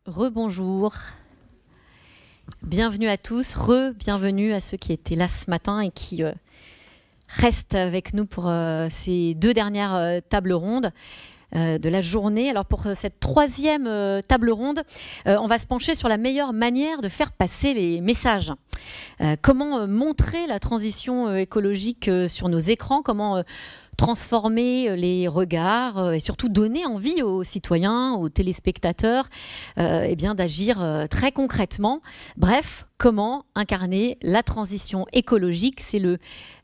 Rebonjour, bienvenue à tous, bienvenue à ceux qui étaient là ce matin et qui restent avec nous pour ces deux dernières tables rondes de la journée. Alors pour cette troisième table ronde, on va se pencher sur la meilleure manière de faire passer les messages. Comment montrer la transition écologique sur nos écrans, comment transformer les regards et surtout donner envie aux citoyens, aux téléspectateurs d'agir très concrètement. Bref, comment incarner la transition écologique, c'est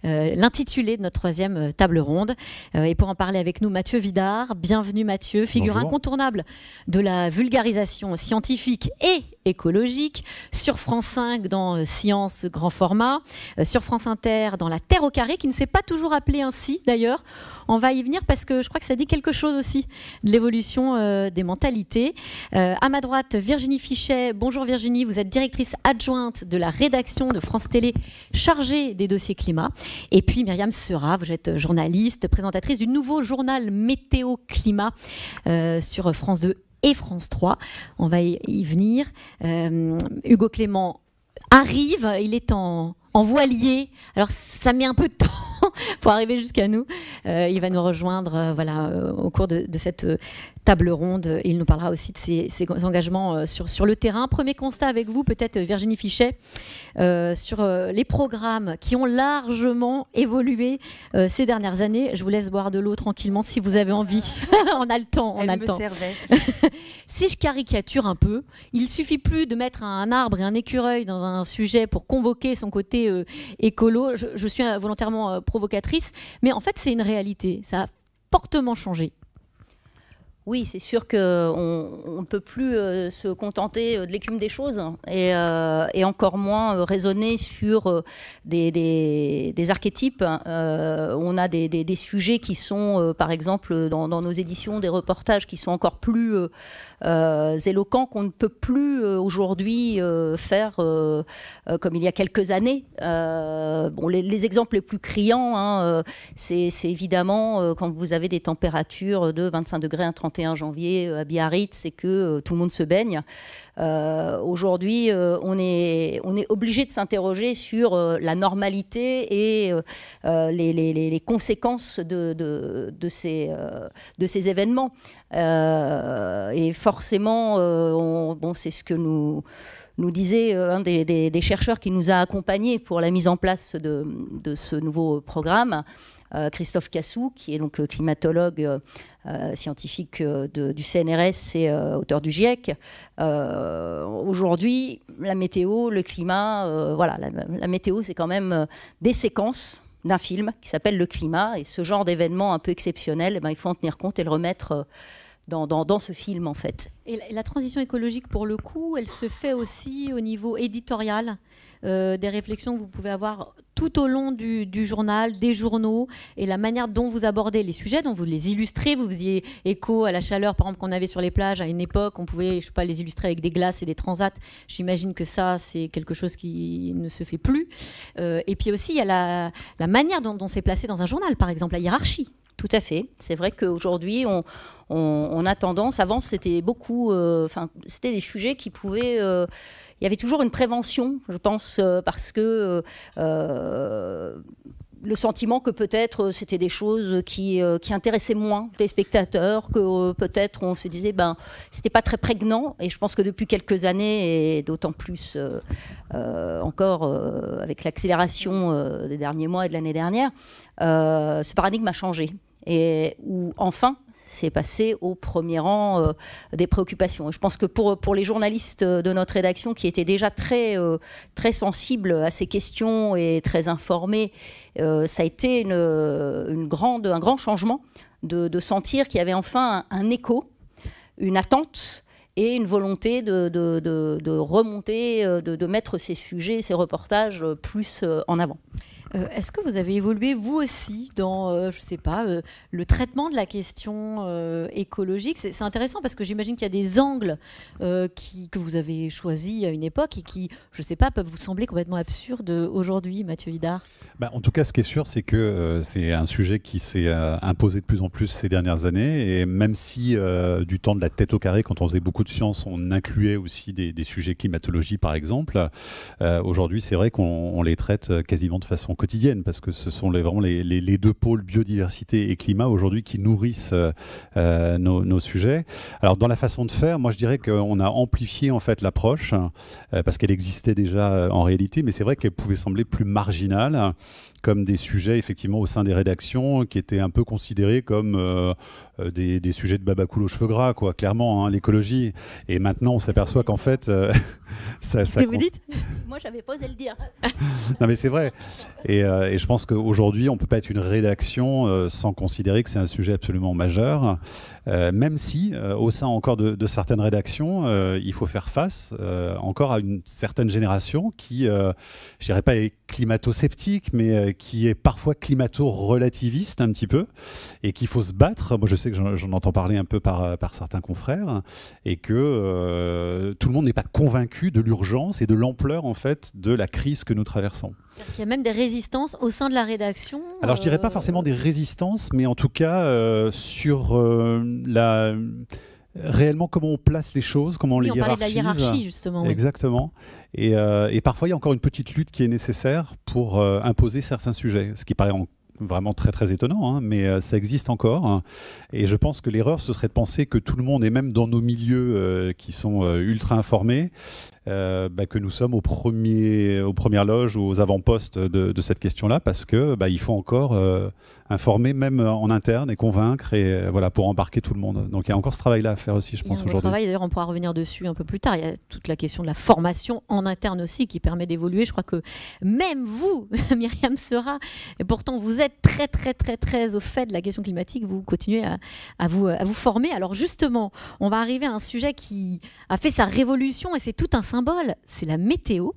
l'intitulé de notre troisième table ronde. Et pour en parler avec nous, Mathieu Vidard. Bienvenue Mathieu, figure Bonjour. Incontournable de la vulgarisation scientifique et écologique, sur France 5 dans Science grand format, sur France Inter dans La Terre au carré, qui ne s'est pas toujours appelée ainsi d'ailleurs. On va y venir parce que je crois que ça dit quelque chose aussi de l'évolution des mentalités. À ma droite, Virginie Fichet. Bonjour Virginie, vous êtes directrice adjointe de la rédaction de France Télé, chargée des dossiers climat. Et puis Myriam Seurat, vous êtes journaliste, présentatrice du nouveau journal Météo Climat sur France 2 et France 3. On va y venir. Hugo Clément arrive, il est en voilier. Alors ça met un peu de temps pour arriver jusqu'à nous. Il va nous rejoindre au cours de cette table ronde. Il nous parlera aussi de ses engagements sur le terrain. Premier constat avec vous, peut-être Virginie Fichet, sur les programmes qui ont largement évolué ces dernières années. Je vous laisse boire de l'eau tranquillement si vous avez envie. On a le temps. Elle me servait. Si je caricature un peu, il suffit plus de mettre un arbre et un écureuil dans un sujet pour convoquer son côté écolo. Je suis volontairement provocatrice, mais en fait c'est une réalité. Ça a fortement changé. Oui, c'est sûr qu'on ne peut plus se contenter de l'écume des choses et encore moins raisonner sur des archétypes. On a des sujets qui sont, par exemple, dans nos éditions, des reportages qui sont encore plus éloquents qu'on ne peut plus aujourd'hui faire comme il y a quelques années. Les exemples les plus criants, c'est évidemment quand vous avez des températures de 25 degrés à 31 janvier à Biarritz, c'est que tout le monde se baigne. Aujourd'hui, on est obligé de s'interroger sur la normalité et les conséquences de ces événements. Et forcément, c'est ce que nous disait un des chercheurs qui nous a accompagnés pour la mise en place de ce nouveau programme, Christophe Cassou, qui est donc climatologue scientifique du CNRS et auteur du GIEC. Aujourd'hui, la météo, le climat, la météo, c'est quand même des séquences d'un film qui s'appelle Le Climat. Et ce genre d'événement un peu exceptionnel, il faut en tenir compte et le remettre dans ce film, en fait. Et la transition écologique, pour le coup, elle se fait aussi au niveau éditorial, des réflexions que vous pouvez avoir tout au long du journal, des journaux, et la manière dont vous abordez les sujets, dont vous les illustrez. Vous faisiez écho à la chaleur, par exemple, qu'on avait sur les plages à une époque. On pouvait, les illustrer avec des glaces et des transats. J'imagine que ça, c'est quelque chose qui ne se fait plus. Et puis aussi, il y a la manière dont c'est placé dans un journal, par exemple, la hiérarchie. Tout à fait. C'est vrai qu'aujourd'hui, on a tendance, avant c'était beaucoup, c'était des sujets qui pouvaient, il y avait toujours une prévention, je pense, parce que le sentiment que peut-être c'était des choses qui intéressaient moins les spectateurs, que peut-être on se disait c'était pas très prégnant. Et je pense que depuis quelques années, et d'autant plus encore avec l'accélération des derniers mois et de l'année dernière, ce paradigme a changé. Et où enfin c'est passé au premier rang des préoccupations. Et je pense que pour les journalistes de notre rédaction qui étaient déjà très sensibles à ces questions et très informés, ça a été un grand changement de sentir qu'il y avait enfin un écho, une attente et une volonté de remonter, de mettre ces sujets, ces reportages plus en avant. Est-ce que vous avez évolué, vous aussi, dans, le traitement de la question écologique? C'est intéressant parce que j'imagine qu'il y a des angles que vous avez choisis à une époque et qui, peuvent vous sembler complètement absurdes aujourd'hui, Mathieu Vidard. En tout cas, ce qui est sûr, c'est que c'est un sujet qui s'est imposé de plus en plus ces dernières années. Et même si du temps de La Tête au carré, quand on faisait beaucoup de sciences, on incluait aussi des sujets climatologie, par exemple. Aujourd'hui, c'est vrai qu'on les traite quasiment de façon quotidienne, parce que ce sont vraiment les deux pôles biodiversité et climat aujourd'hui qui nourrissent nos sujets. Alors, dans la façon de faire, moi, je dirais qu'on a amplifié en fait l'approche, parce qu'elle existait déjà en réalité, mais c'est vrai qu'elle pouvait sembler plus marginale, comme des sujets effectivement au sein des rédactions qui étaient un peu considérés comme des sujets de babacool aux cheveux gras, quoi, clairement, hein, l'écologie. Et maintenant, on s'aperçoit qu'en fait, ça. Qu'est-ce que vous dites ? Moi, j'avais pas osé le dire. Non, mais c'est vrai. Et je pense qu'aujourd'hui, on ne peut pas être une rédaction sans considérer que c'est un sujet absolument majeur. Même si, au sein encore de certaines rédactions, il faut faire face encore à une certaine génération qui, je dirais pas est climato-sceptique, mais qui est parfois climato-relativiste un petit peu, et qu'il faut se battre. Moi, je sais que j'en entends parler un peu par certains confrères, et que tout le monde n'est pas convaincu de l'urgence et de l'ampleur en fait de la crise que nous traversons. Il y a même des résistances au sein de la rédaction. Alors je dirais pas forcément des résistances, mais en tout cas sur réellement comment on place les choses, comment on les hiérarchise. On parlait de la hiérarchie justement. Oui. Exactement. Et parfois il y a encore une petite lutte qui est nécessaire pour imposer certains sujets, ce qui paraît vraiment très très étonnant, hein, mais ça existe encore, hein. Et je pense que l'erreur ce serait de penser que tout le monde, et même dans nos milieux qui sont ultra informés, que nous sommes aux premières loges ou aux avant-postes de cette question-là, parce que il faut encore informer même en interne et convaincre, et voilà, pour embarquer tout le monde. Donc il y a encore ce travail-là à faire aussi, je pense, aujourd'hui. Travail, d'ailleurs, on pourra revenir dessus un peu plus tard. Il y a toute la question de la formation en interne aussi qui permet d'évoluer. Je crois que même vous, Myriam Seurat, et pourtant vous êtes très très très très au fait de la question climatique, vous continuez à vous former. Alors justement, on va arriver à un sujet qui a fait sa révolution, et c'est tout un symbole, c'est la météo.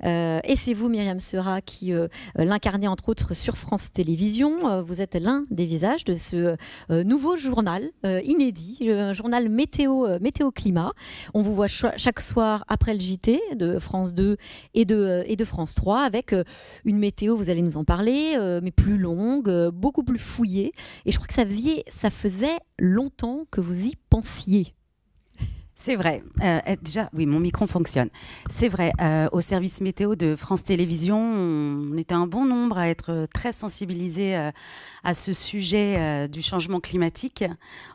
Et c'est vous, Myriam Seurat, qui l'incarnez entre autres sur France Télévisions. Vous êtes l'un des visages de ce nouveau journal inédit, un journal météo-climat. On vous voit chaque soir après le JT de France 2 et de France 3 avec une météo, vous allez nous en parler, mais plus longue, beaucoup plus fouillée. Et je crois que ça faisait longtemps que vous y pensiez. C'est vrai. Déjà, oui, mon micro fonctionne. C'est vrai. Au service météo de France Télévisions, on était un bon nombre à être très sensibilisés à ce sujet du changement climatique.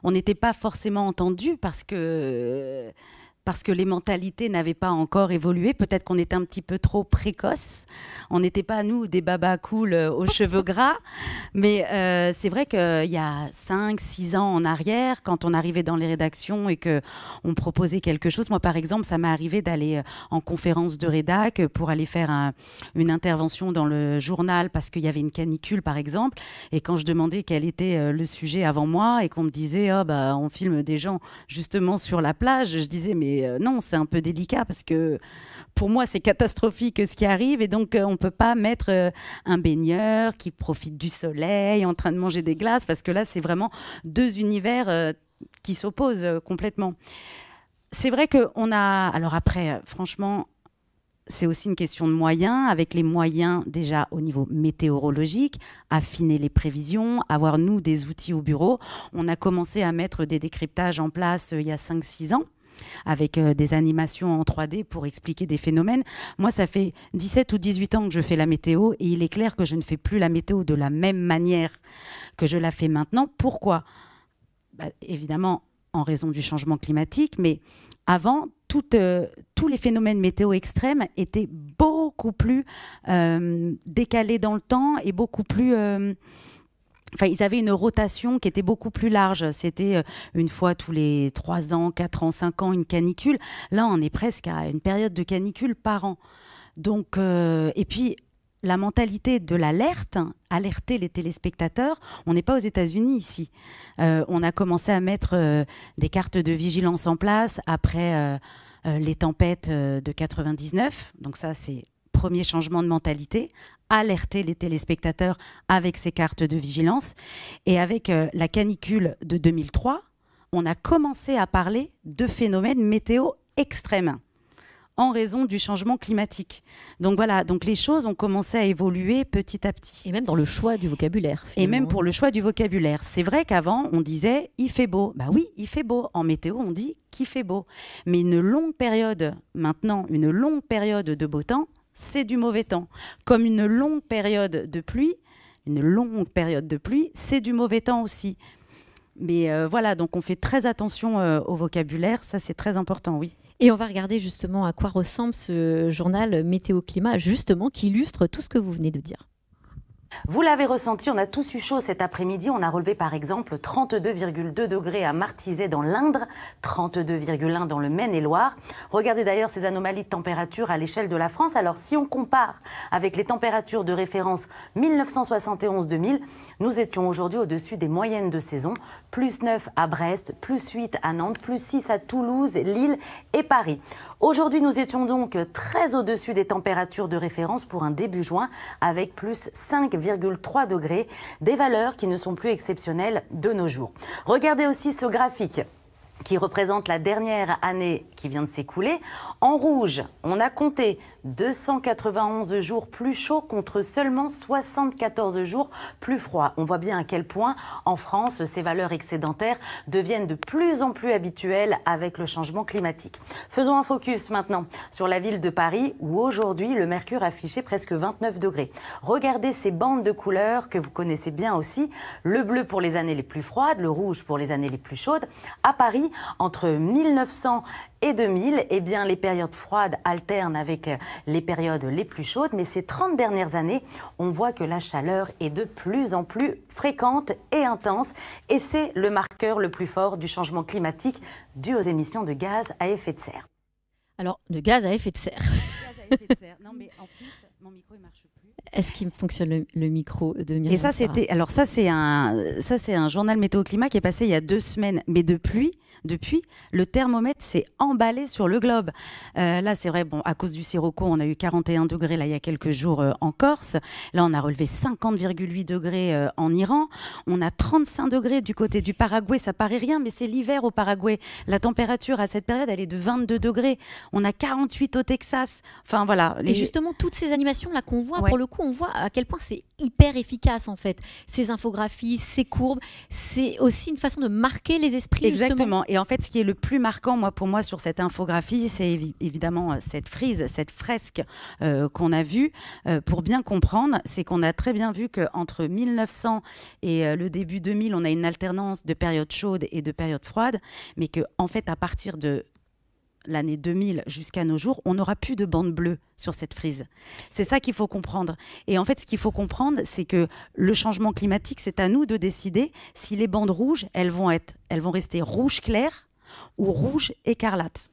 On n'était pas forcément entendus parce que les mentalités n'avaient pas encore évolué. Peut-être qu'on était un petit peu trop précoce. On n'était pas, nous, des babas cool aux cheveux gras. Mais c'est vrai qu'il y a 5-6 ans en arrière, quand on arrivait dans les rédactions et qu'on proposait quelque chose, moi, par exemple, ça m'est arrivé d'aller en conférence de rédac pour aller faire une intervention dans le journal parce qu'il y avait une canicule, par exemple. Et quand je demandais quel était le sujet avant moi et qu'on me disait « Oh, on filme des gens justement sur la plage », je disais « Mais non, c'est un peu délicat parce que pour moi, c'est catastrophique ce qui arrive et donc on ne peut pas mettre un baigneur qui profite du soleil en train de manger des glaces parce que là, c'est vraiment deux univers qui s'opposent complètement. C'est vrai qu'on a... Alors après, franchement, c'est aussi une question de moyens, avec les moyens déjà au niveau météorologique, affiner les prévisions, avoir nous des outils au bureau. On a commencé à mettre des décryptages en place il y a 5-6 ans. Avec des animations en 3D pour expliquer des phénomènes. Moi, ça fait 17 ou 18 ans que je fais la météo et il est clair que je ne fais plus la météo de la même manière que je la fais maintenant. Pourquoi ? Évidemment, en raison du changement climatique, mais avant, tous les phénomènes météo extrêmes étaient beaucoup plus décalés dans le temps et beaucoup plus... Enfin, ils avaient une rotation qui était beaucoup plus large. C'était une fois tous les 3 ans, 4 ans, 5 ans, une canicule. Là, on est presque à une période de canicule par an. Donc, et puis, la mentalité de l'alerte, alerter les téléspectateurs, on n'est pas aux États-Unis ici. On a commencé à mettre des cartes de vigilance en place après les tempêtes de 99. Donc ça, c'est premier changement de mentalité, alerter les téléspectateurs avec ces cartes de vigilance. Et avec la canicule de 2003, on a commencé à parler de phénomènes météo extrêmes. en raison du changement climatique. Donc voilà, donc les choses ont commencé à évoluer petit à petit. Et même dans le choix du vocabulaire. Et même pour le choix du vocabulaire. C'est vrai qu'avant, on disait « il fait beau ». Bah oui, il fait beau. En météo, on dit « qu'il fait beau ». Mais une longue période, maintenant, une longue période de beau temps, c'est du mauvais temps. Comme une longue période de pluie, c'est du mauvais temps aussi. Mais voilà, donc on fait très attention au vocabulaire, ça c'est très important, oui. Et on va regarder justement à quoi ressemble ce journal Météo-Climat, justement, qui illustre tout ce que vous venez de dire. Vous l'avez ressenti, on a tous eu chaud cet après-midi. On a relevé par exemple 32,2 degrés à Martizet dans l'Indre, 32,1 dans le Maine-et-Loire. Regardez d'ailleurs ces anomalies de température à l'échelle de la France. Alors si on compare avec les températures de référence 1971-2000, nous étions aujourd'hui au-dessus des moyennes de saison. Plus 9 à Brest, plus 8 à Nantes, plus 6 à Toulouse, Lille et Paris. Aujourd'hui, nous étions donc très au-dessus des températures de référence pour un début juin avec plus 5,3 degrés, des valeurs qui ne sont plus exceptionnelles de nos jours. Regardez aussi ce graphique qui représente la dernière année qui vient de s'écouler. En rouge, on a compté 291 jours plus chauds contre seulement 74 jours plus froids. On voit bien à quel point, en France, ces valeurs excédentaires deviennent de plus en plus habituelles avec le changement climatique. Faisons un focus maintenant sur la ville de Paris, où aujourd'hui, le mercure affichait presque 29 degrés. Regardez ces bandes de couleurs que vous connaissez bien aussi. Le bleu pour les années les plus froides, le rouge pour les années les plus chaudes. À Paris, entre 1900 et 2000, eh bien, les périodes froides alternent avec les périodes les plus chaudes. Mais ces 30 dernières années, on voit que la chaleur est de plus en plus fréquente et intense. Et c'est le marqueur le plus fort du changement climatique dû aux émissions de gaz à effet de serre. Alors, de gaz à effet de serre. Non, mais en plus, mon micro, il marche plus. Est-ce qu'il fonctionne le micro de Myriam? Et ça, c'était. Alors, ça, c'est un journal météo-climat qui est passé il y a 2 semaines. Mais depuis, le thermomètre s'est emballé sur le globe. Là, c'est vrai, bon, à cause du sirocco, on a eu 41 degrés là, il y a quelques jours en Corse. Là, on a relevé 50,8 degrés en Iran. On a 35 degrés du côté du Paraguay. Ça paraît rien, mais c'est l'hiver au Paraguay. La température à cette période, elle est de 22 degrés. On a 48 au Texas. Enfin, voilà. Et justement, toutes ces animations-là qu'on voit, Ouais. pour le coup, on voit à quel point c'est hyper efficace, en fait. Ces infographies, ces courbes, c'est aussi une façon de marquer les esprits, Exactement. justement. Et en fait, ce qui est le plus marquant, pour moi, sur cette infographie, c'est évidemment cette frise, cette fresque qu'on a vue. Pour bien comprendre, c'est qu'on a très bien vu qu'entre 1900 et le début 2000, on a une alternance de périodes chaudes et de périodes froides, mais qu'en fait, à partir de l'année 2000 jusqu'à nos jours, on n'aura plus de bande bleue sur cette frise. C'est ça qu'il faut comprendre. Et en fait, ce qu'il faut comprendre, c'est que le changement climatique, c'est à nous de décider si les bandes rouges, elles vont rester rouge clair ou rouge écarlate.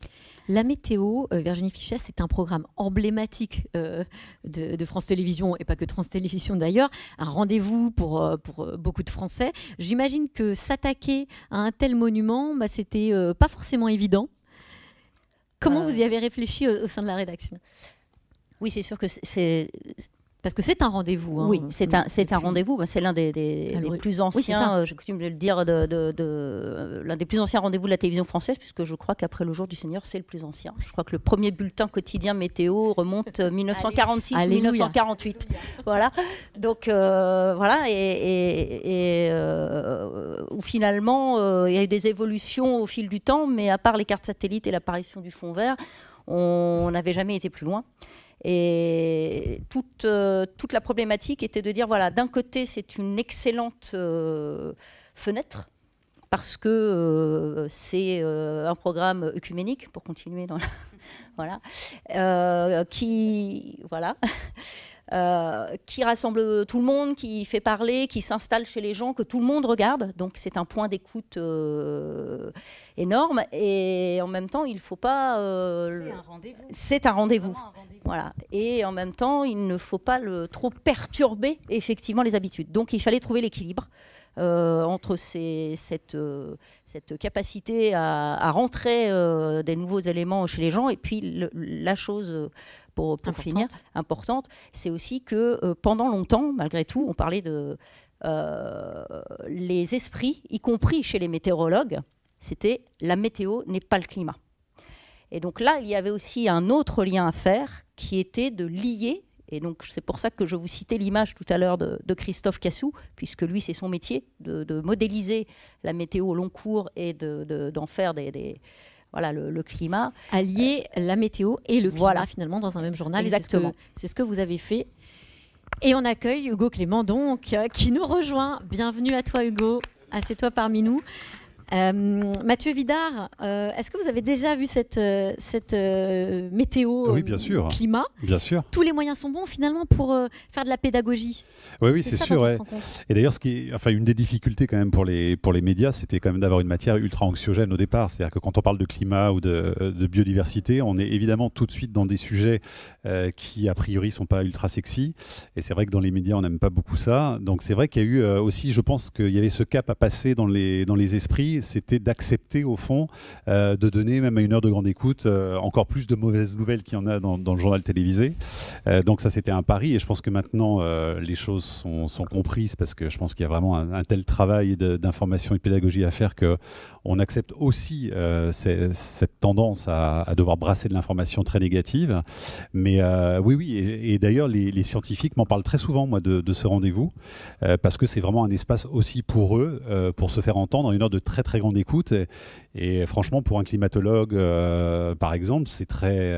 La météo, Virginie Fichet, c'est un programme emblématique de France Télévisions, et pas que de France Télévisions d'ailleurs, un rendez-vous pour beaucoup de Français. J'imagine que s'attaquer à un tel monument, c'était pas forcément évident. Comment vous y avez réfléchi au sein de la rédaction? Oui, c'est sûr que c'est... Parce que c'est un rendez-vous. Hein. Oui, c'est un rendez-vous. C'est l'un des plus anciens, j'ai coutume de le dire, l'un des plus anciens rendez-vous de la télévision française, puisque je crois qu'après le Jour du Seigneur, c'est le plus ancien. Je crois que le premier bulletin quotidien météo remonte 1946-1948. Voilà. Donc, voilà. Où finalement, il y a eu des évolutions au fil du temps, mais à part les cartes satellites et l'apparition du fond vert, on n'avait jamais été plus loin. Et toute la problématique était de dire, voilà, d'un côté, c'est une excellente fenêtre, parce que c'est un programme œcuménique, pour continuer dans voilà, qui rassemble tout le monde, qui fait parler, qui s'installe chez les gens, que tout le monde regarde. Donc c'est un point d'écoute énorme. Et en même temps, il ne faut pas... c'est un rendez-vous. Voilà. Et en même temps, il ne faut pas trop perturber effectivement les habitudes. Donc il fallait trouver l'équilibre entre cette capacité à rentrer des nouveaux éléments chez les gens, et puis la chose pour finir importante, c'est aussi que pendant longtemps, malgré tout, on parlait de les esprits, y compris chez les météorologues, c'était la météo n'est pas le climat. Et donc là, il y avait aussi un autre lien à faire qui était de lier. Et donc, c'est pour ça que je vous citais l'image tout à l'heure de Christophe Cassou, puisque lui, c'est son métier de modéliser la météo au long cours et d'en faire voilà, le climat. Allier la météo et le climat, voilà, finalement, dans un même journal. Exactement. C'est ce que vous avez fait. Et on accueille Hugo Clément, donc, qui nous rejoint. Bienvenue à toi, Hugo. Assieds-toi parmi nous. Mathieu Vidard, est-ce que vous avez déjà vu cette météo, oui, bien sûr. Climat? Bien sûr. Tous les moyens sont bons finalement pour faire de la pédagogie. Oui, c'est sûr. Ouais. Et d'ailleurs, une des difficultés quand même pour les médias, c'était quand même d'avoir une matière ultra anxiogène au départ. C'est-à-dire que quand on parle de climat ou de biodiversité, on est évidemment tout de suite dans des sujets qui a priori sont pas ultra sexy. Et c'est vrai que dans les médias, on n'aime pas beaucoup ça. Donc c'est vrai qu'il y a eu aussi, je pense qu'il y avait ce cap à passer dans les esprits. C'était d'accepter au fond de donner même à une heure de grande écoute encore plus de mauvaises nouvelles qu'il y en a dans le journal télévisé. Donc ça c'était un pari et je pense que maintenant les choses sont comprises parce que je pense qu'il y a vraiment un tel travail d'information et de pédagogie à faire qu'on accepte aussi cette tendance à devoir brasser de l'information très négative. Mais oui, et d'ailleurs les scientifiques m'en parlent très souvent moi de ce rendez-vous parce que c'est vraiment un espace aussi pour eux pour se faire entendre, une heure de très grande écoute et franchement pour un climatologue par exemple c'est très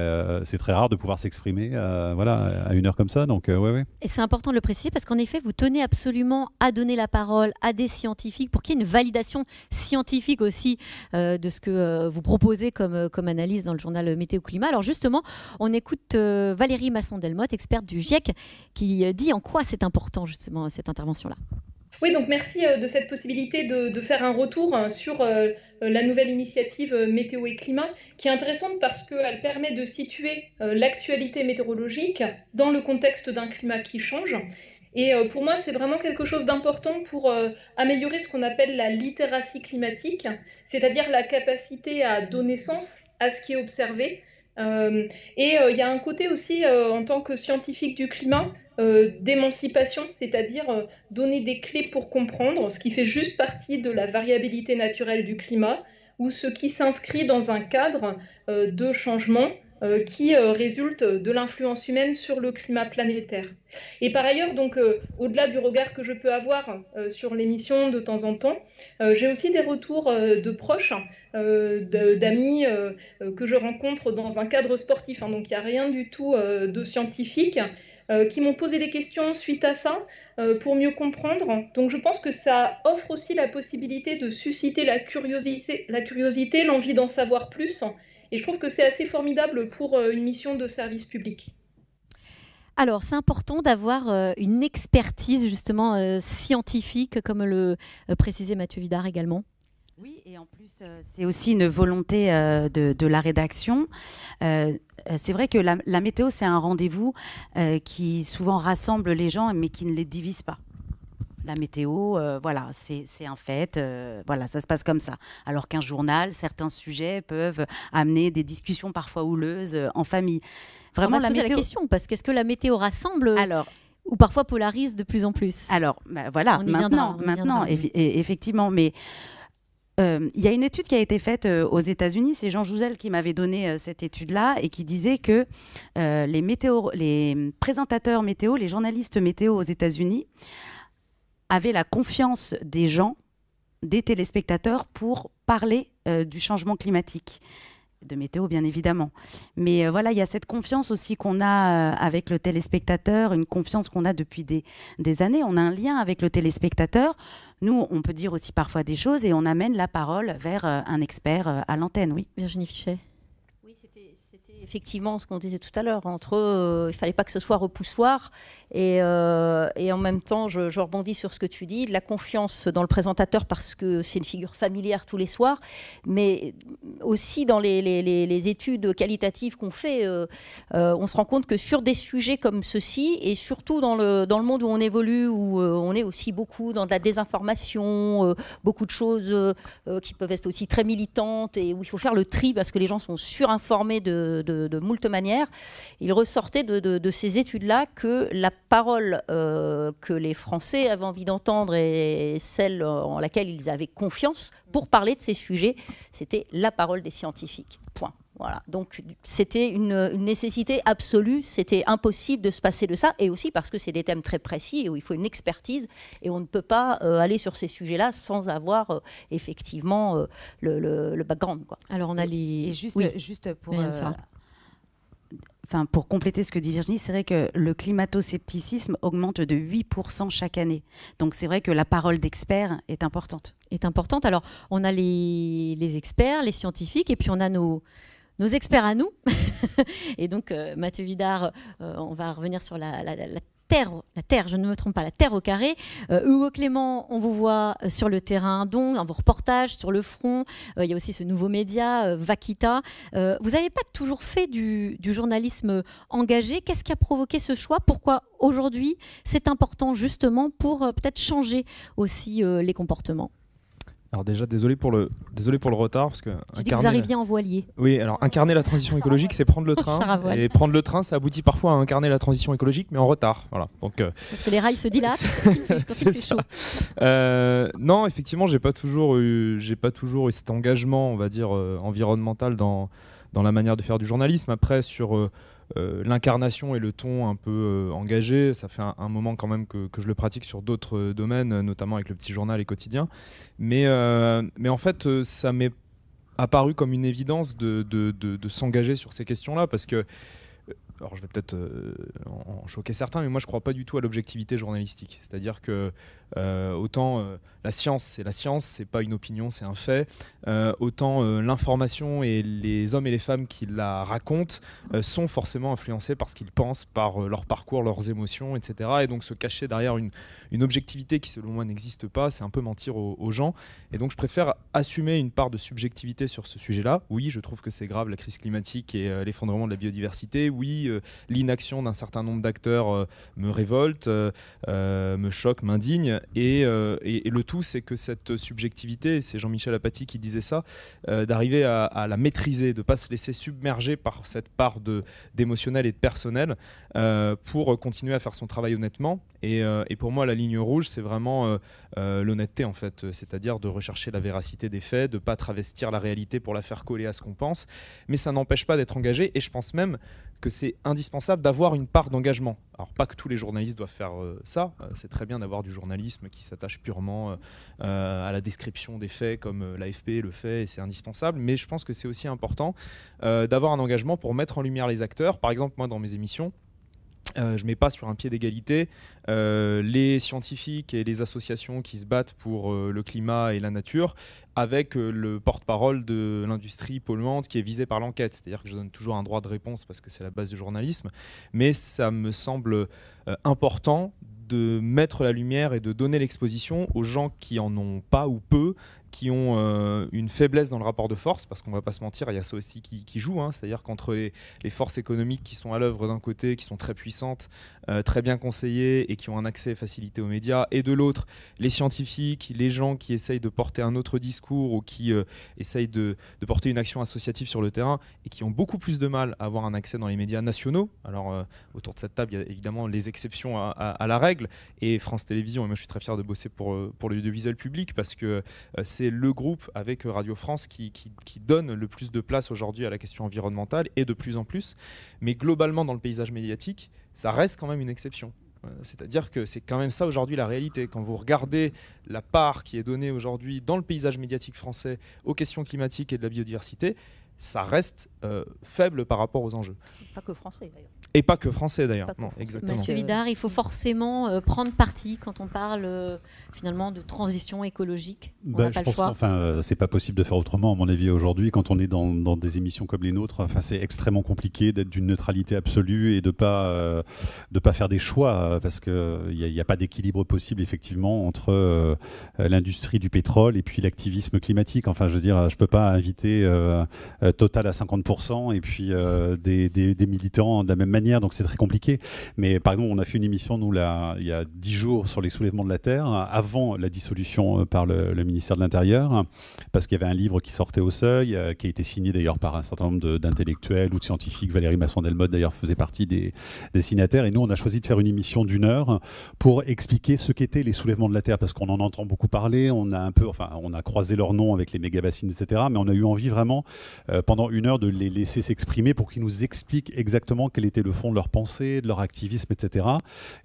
rare de pouvoir s'exprimer à une heure comme ça donc ouais. Et c'est important de le préciser parce qu'en effet vous tenez absolument à donner la parole à des scientifiques pour qu'il y ait une validation scientifique aussi de ce que vous proposez comme analyse dans le journal Météo Climat. Alors justement on écoute Valérie Masson-Delmotte, experte du GIEC, qui dit en quoi c'est important justement cette intervention-là. Oui, donc merci de cette possibilité de faire un retour sur la nouvelle initiative Météo et Climat, qui est intéressante parce qu'elle permet de situer l'actualité météorologique dans le contexte d'un climat qui change. Et pour moi, c'est vraiment quelque chose d'important pour améliorer ce qu'on appelle la littératie climatique, c'est-à-dire la capacité à donner sens à ce qui est observé. Et il y a un côté aussi, en tant que scientifique du climat, d'émancipation, c'est-à-dire donner des clés pour comprendre ce qui fait juste partie de la variabilité naturelle du climat ou ce qui s'inscrit dans un cadre de changement qui résulte de l'influence humaine sur le climat planétaire. Et par ailleurs, donc, au-delà du regard que je peux avoir sur l'émission de temps en temps, j'ai aussi des retours de proches, d'amis que je rencontre dans un cadre sportif. Donc, il n'y a rien du tout de scientifique, qui m'ont posé des questions suite à ça pour mieux comprendre. Donc, je pense que ça offre aussi la possibilité de susciter la curiosité, l'envie d'en savoir plus. Et je trouve que c'est assez formidable pour une mission de service public. Alors, c'est important d'avoir une expertise justement scientifique, comme le précisait Mathieu Vidard également. Oui, et en plus, c'est aussi une volonté de la rédaction. C'est vrai que la météo, c'est un rendez-vous qui souvent rassemble les gens, mais qui ne les divise pas. La météo, voilà, c'est un fait, voilà, ça se passe comme ça. Alors qu'un journal, certains sujets peuvent amener des discussions parfois houleuses en famille. Vraiment, on va se poser la question, parce qu'est-ce que la météo rassemble ou parfois polarise de plus en plus? Alors, voilà, maintenant, effectivement, mais il y a une étude qui a été faite aux États-Unis, c'est Jean Jouzel qui m'avait donné cette étude-là et qui disait que les présentateurs météo, les journalistes météo aux États-Unis avaient la confiance des gens, des téléspectateurs pour parler du changement climatique. De météo, bien évidemment. Mais voilà, il y a cette confiance aussi qu'on a avec le téléspectateur, une confiance qu'on a depuis des années. On a un lien avec le téléspectateur. Nous, on peut dire aussi parfois des choses et on amène la parole vers un expert à l'antenne, oui. Virginie Fichet. Oui, c'était effectivement ce qu'on disait tout à l'heure. Entre eux, il ne fallait pas que ce soit repoussoir. Et en même temps, je rebondis sur ce que tu dis, de la confiance dans le présentateur parce que c'est une figure familière tous les soirs, mais aussi dans les études qualitatives qu'on fait, on se rend compte que sur des sujets comme ceux-ci, et surtout dans le monde où on évolue, où on est aussi beaucoup dans de la désinformation, beaucoup de choses qui peuvent être aussi très militantes et où il faut faire le tri parce que les gens sont surinformés de moult manières, il ressortait de ces études-là que la parole que les Français avaient envie d'entendre et celle en laquelle ils avaient confiance pour parler de ces sujets, c'était la parole des scientifiques. Point. Voilà. Donc c'était une nécessité absolue, c'était impossible de se passer de ça, et aussi parce que c'est des thèmes très précis et où il faut une expertise, et on ne peut pas aller sur ces sujets-là sans avoir effectivement le background, quoi. Alors on a les... Et juste, Oui. juste pour... ça. Enfin, pour compléter ce que dit Virginie, c'est vrai que le climato-scepticisme augmente de 8% chaque année. Donc c'est vrai que la parole d'experts est importante. Est importante. Alors, on a les experts, les scientifiques, et puis on a nos experts à nous. Et donc, Mathieu Vidard, on va revenir sur la terre, je ne me trompe pas, la terre au carré. Hugo Clément, on vous voit sur le terrain, donc dans vos reportages sur le front. Il y a aussi ce nouveau média, Vaquita. Vous n'avez pas toujours fait du journalisme engagé. Qu'est-ce qui a provoqué ce choix? Pourquoi aujourd'hui c'est important justement pour peut-être changer aussi les comportements? Alors déjà, désolé pour le retard, parce que J'ai dit que vous arriviez en voilier. Oui, alors incarner la transition écologique, c'est prendre le train, Charavoine. et prendre le train, ça aboutit parfois à incarner la transition écologique, mais en retard. Voilà. Donc Parce que les rails se dilatent. c'est ça. Non, effectivement, j'ai pas toujours eu cet engagement, on va dire, environnemental dans la manière de faire du journalisme. Après, sur l'incarnation et le ton un peu engagé, ça fait un moment quand même que je le pratique sur d'autres domaines, notamment avec le petit journal et quotidien. Mais en fait, ça m'est apparu comme une évidence de s'engager sur ces questions-là, parce que alors je vais peut-être en choquer certains, mais moi je crois pas du tout à l'objectivité journalistique. C'est-à-dire que autant la science, c'est pas une opinion, c'est un fait. Autant l'information et les hommes et les femmes qui la racontent sont forcément influencés par ce qu'ils pensent, par leur parcours, leurs émotions, etc. Et donc se cacher derrière une objectivité qui selon moi n'existe pas, c'est un peu mentir aux gens. Et donc je préfère assumer une part de subjectivité sur ce sujet-là. Oui, je trouve que c'est grave, la crise climatique et l'effondrement de la biodiversité. Oui, l'inaction d'un certain nombre d'acteurs me révolte, me choque, m'indigne. Et le tout, c'est que cette subjectivité, c'est Jean-Michel Apathy qui disait ça, d'arriver à la maîtriser, de ne pas se laisser submerger par cette part d'émotionnel et de personnel pour continuer à faire son travail honnêtement. Et pour moi, la ligne rouge, c'est vraiment l'honnêteté, en fait. C'est-à-dire de rechercher la véracité des faits, de ne pas travestir la réalité pour la faire coller à ce qu'on pense. Mais ça n'empêche pas d'être engagé. Et je pense même que c'est indispensable d'avoir une part d'engagement. Alors, pas que tous les journalistes doivent faire ça. C'est très bien d'avoir du journalisme qui s'attache purement à la description des faits, comme l'AFP le fait, et c'est indispensable. Mais je pense que c'est aussi important d'avoir un engagement pour mettre en lumière les acteurs. Par exemple, moi, dans mes émissions, je ne mets pas sur un pied d'égalité les scientifiques et les associations qui se battent pour le climat et la nature avec le porte-parole de l'industrie polluante qui est visé par l'enquête. C'est-à-dire que je donne toujours un droit de réponse parce que c'est la base du journalisme, mais ça me semble important de mettre la lumière et de donner l'exposition aux gens qui en ont pas ou peu, qui ont une faiblesse dans le rapport de force, parce qu'on va pas se mentir, il y a ça aussi qui joue, hein, c'est-à-dire qu'entre les forces économiques qui sont à l'œuvre d'un côté, qui sont très puissantes, très bien conseillées et qui ont un accès facilité aux médias, et de l'autre, les scientifiques, les gens qui essayent de porter un autre discours ou qui essayent de porter une action associative sur le terrain et qui ont beaucoup plus de mal à avoir un accès dans les médias nationaux. Alors autour de cette table, il y a évidemment les exceptions à la règle, et France Télévisions, et moi je suis très fier de bosser pour l'audiovisuel public, parce que c'est le groupe avec Radio France qui donne le plus de place aujourd'hui à la question environnementale, et de plus en plus. Mais globalement, dans le paysage médiatique, ça reste quand même une exception. C'est-à-dire que c'est quand même ça aujourd'hui la réalité. Quand vous regardez la part qui est donnée aujourd'hui dans le paysage médiatique français aux questions climatiques et de la biodiversité, ça reste faible par rapport aux enjeux. Pas que français d'ailleurs. Et pas que français d'ailleurs. Pas que Non, français. exactement. Monsieur Vidard, il faut forcément prendre parti quand on parle finalement de transition écologique. On n'a pas le choix. C'est pas possible de faire autrement, à mon avis, aujourd'hui, quand on est dans des émissions comme les nôtres. Enfin, c'est extrêmement compliqué d'être d'une neutralité absolue et de pas faire des choix, parce qu'il n'y a pas d'équilibre possible, effectivement, entre l'industrie du pétrole et puis l'activisme climatique. Enfin, je veux dire, je peux pas inviter Total à 50% et puis des militants de la même manière. Donc c'est très compliqué. Mais par exemple, on a fait une émission, nous, là, il y a 10 jours, sur les soulèvements de la Terre, avant la dissolution par le ministère de l'Intérieur, parce qu'il y avait un livre qui sortait au Seuil, qui a été signé d'ailleurs par un certain nombre d'intellectuels ou de scientifiques. Valérie Masson-Delmotte, d'ailleurs, faisait partie des signataires. Et nous, on a choisi de faire une émission d'1 heure pour expliquer ce qu'étaient les soulèvements de la Terre, parce qu'on en entend beaucoup parler. On a croisé leur nom avec les méga-bassines, etc. Mais on a eu envie vraiment pendant 1 heure de les laisser s'exprimer pour qu'ils nous expliquent exactement quel était le fond de leur pensée, de leur activisme, etc.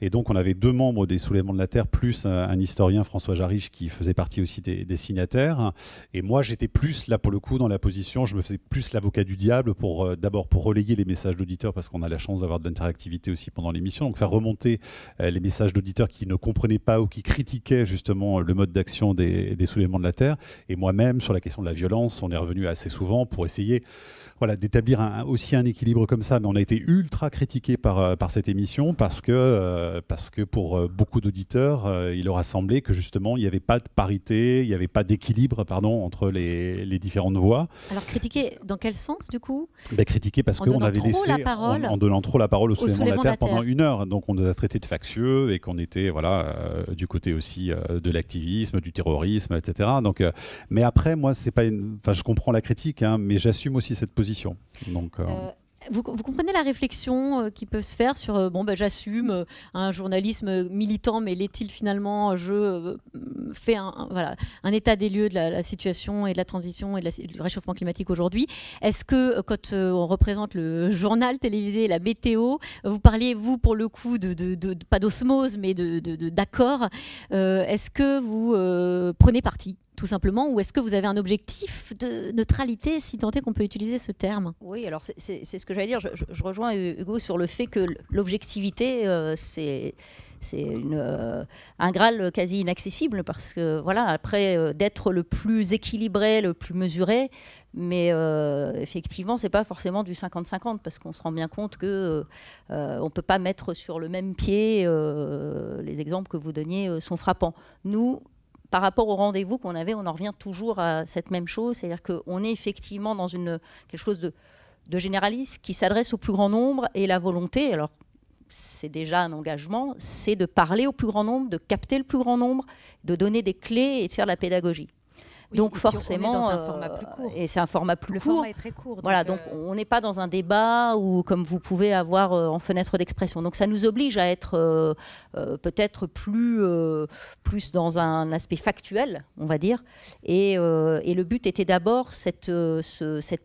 Et donc on avait 2 membres des Soulèvements de la Terre, plus un historien, François Jarich, qui faisait partie aussi des signataires. Et moi j'étais plus là pour le coup dans la position, je me faisais plus l'avocat du diable d'abord pour relayer les messages d'auditeurs, parce qu'on a la chance d'avoir de l'interactivité aussi pendant l'émission, donc faire remonter les messages d'auditeurs qui ne comprenaient pas ou qui critiquaient justement le mode d'action des Soulèvements de la Terre. Et moi-même, sur la question de la violence, on est revenu assez souvent pour essayer d'établir aussi un équilibre comme ça. Mais on a été ultra critiqué par cette émission parce que pour beaucoup d'auditeurs, il leur a semblé que justement, il n'y avait pas de parité, il n'y avait pas d'équilibre entre les différentes voix. Alors critiqué dans quel sens du coup ? Critiqué parce qu'on avait laissé, en donnant trop la parole aux Soulèvements de la Terre pendant 1 heure. Donc on nous a traités de factieux et qu'on était du côté aussi de l'activisme, du terrorisme, etc. Donc, mais après, moi, c'est pas je comprends la critique, mais j'assume aussi cette position. Donc, vous comprenez la réflexion qui peut se faire sur j'assume un journalisme militant, mais l'est-il finalement je fais un état des lieux de la situation et de la transition et du réchauffement climatique aujourd'hui. Est-ce que quand on représente le journal télévisé et la météo, vous parliez, vous, pour le coup, pas d'osmose, mais d'accord, est-ce que vous prenez parti tout simplement, ou est-ce que vous avez un objectif de neutralité, si tant est qu'on peut utiliser ce terme ? Oui, alors c'est ce que j'allais dire. Je rejoins Hugo sur le fait que l'objectivité, c'est un Graal quasi inaccessible, parce que après d'être le plus équilibré, le plus mesuré, mais effectivement c'est pas forcément du 50-50, parce qu'on se rend bien compte que on peut pas mettre sur le même pied, les exemples que vous donniez sont frappants. Nous, par rapport au rendez-vous qu'on avait, on en revient toujours à cette même chose, c'est-à-dire qu'on est effectivement dans quelque chose de généraliste qui s'adresse au plus grand nombre, et la volonté, alors c'est déjà un engagement, c'est de parler au plus grand nombre, de capter le plus grand nombre, de donner des clés et de faire de la pédagogie. Oui, donc forcément, on est dans un format plus court. Et c'est un format plus le court. Le format est très court. Voilà, donc on n'est pas dans un débat ou comme vous pouvez avoir en fenêtre d'expression. Donc ça nous oblige à être peut-être plus dans un aspect factuel, on va dire. Et le but était d'abord cette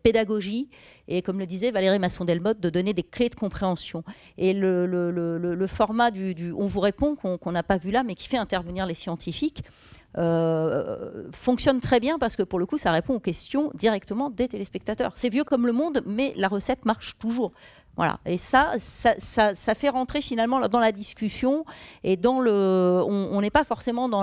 pédagogie. Et comme le disait Valérie Masson-Delmotte, de donner des clés de compréhension. Et le format du on vous répond, qu'on n'a pas vu là, mais qui fait intervenir les scientifiques, fonctionne très bien, parce que pour le coup ça répond aux questions directement des téléspectateurs. C'est vieux comme le monde, mais la recette marche toujours. Voilà. Et ça fait rentrer finalement dans la discussion, et on n'est pas forcément dans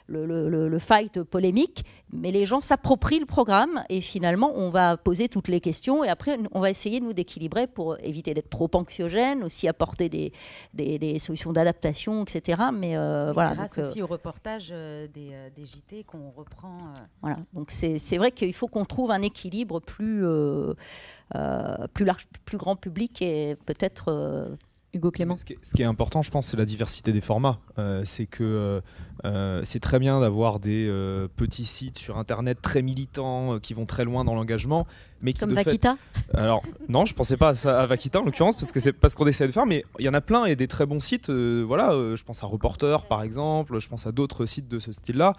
le fight polémique, mais les gens s'approprient le programme, et finalement on va poser toutes les questions, et après on va essayer nous d'équilibrer pour éviter d'être trop anxiogène, aussi apporter des solutions d'adaptation, etc. Mais grâce aussi au reportage des JT qu'on reprend. Voilà, donc c'est vrai qu'il faut qu'on trouve un équilibre plus large, plus grand public, et peut-être Hugo Clément. Ce qui est important, je pense, c'est la diversité des formats. C'est que c'est très bien d'avoir des petits sites sur Internet très militants qui vont très loin dans l'engagement, mais qui comme Vaquita. Alors non, je pensais pas à ça, à Vaquita en l'occurrence, parce que c'est pas ce qu'on essaie de faire, mais il y en a plein, et des très bons sites. Je pense à Reporter par exemple, je pense à d'autres sites de ce style-là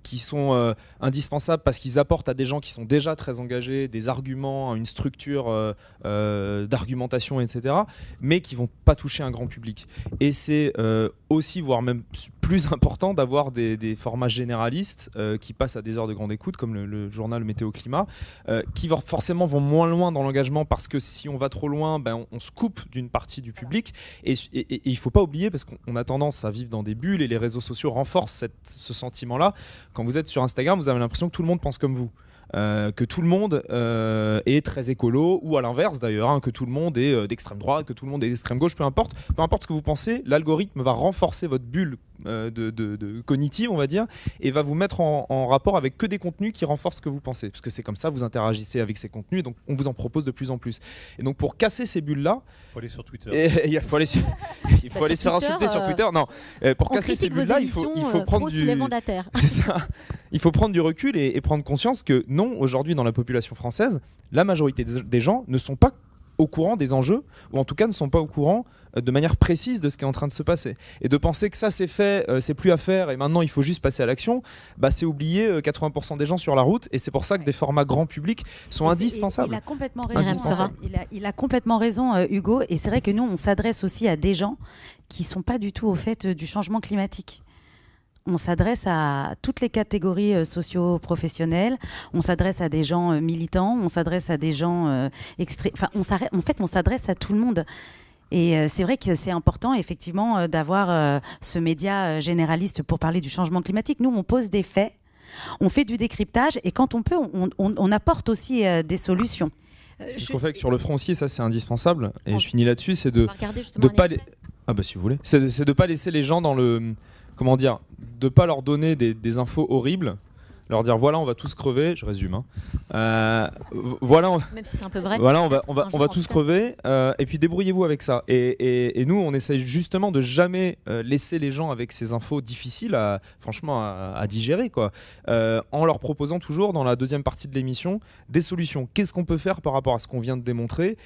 qui sont indispensables parce qu'ils apportent à des gens qui sont déjà très engagés des arguments, une structure d'argumentation, etc., mais qui vont pas toucher un grand public. Et c'est aussi, voire même plus important, d'avoir des formats généralistes qui passent à des heures de grande écoute, comme le journal Météo Climat, qui forcément vont moins loin dans l'engagement, parce que si on va trop loin, on se coupe d'une partie du public. Et il ne faut pas oublier, parce qu'on a tendance à vivre dans des bulles, et les réseaux sociaux renforcent ce sentiment-là. Quand vous êtes sur Instagram, vous avez l'impression que tout le monde pense comme vous. Que tout le monde est très écolo, ou à l'inverse d'ailleurs, que tout le monde est d'extrême droite, que tout le monde est d'extrême gauche, peu importe ce que vous pensez, l'algorithme va renforcer votre bulle de cognitive, on va dire, et va vous mettre en rapport avec que des contenus qui renforcent ce que vous pensez, parce que c'est comme ça, vous interagissez avec ces contenus, et donc on vous en propose de plus en plus. Et donc pour casser ces bulles-là, il faut aller sur Twitter. Il faut aller se faire insulter sur Twitter. Non, pour casser ces bulles-là, il faut prendre du c'est ça. Il faut prendre du recul et prendre conscience que non, aujourd'hui dans la population française, la majorité des gens ne sont pas au courant des enjeux, ou en tout cas ne sont pas au courant de manière précise de ce qui est en train de se passer. Et de penser que ça c'est fait, c'est plus à faire et maintenant il faut juste passer à l'action, bah, c'est oublier 80% des gens sur la route, et c'est pour ça que des formats grand public sont indispensables. Il a complètement raison, il a complètement raison Hugo, et c'est vrai que nous on s'adresse aussi à des gens qui ne sont pas du tout au fait du changement climatique. On s'adresse à toutes les catégories socio-professionnelles, on s'adresse à des gens militants, on s'adresse à des gens enfin, on s'adresse à tout le monde. Et c'est vrai que c'est important effectivement d'avoir ce média généraliste pour parler du changement climatique. Nous, on pose des faits, on fait du décryptage, et quand on peut, on apporte aussi des solutions. C'est ce qu'on fait sur le foncier, ça c'est indispensable. Et je finis là-dessus, c'est de pas ah bah si vous voulez, c'est de pas laisser les gens dans le, comment dire, de pas leur donner des infos horribles, leur dire voilà on va tous crever, je résume, voilà, même si c'est un peu vrai, voilà on va tous crever, et puis débrouillez-vous avec ça, et nous on essaye justement de jamais laisser les gens avec ces infos difficiles à digérer, quoi, en leur proposant toujours dans la deuxième partie de l'émission des solutions. Qu'est-ce qu'on peut faire par rapport à ce qu'on vient de démontrer,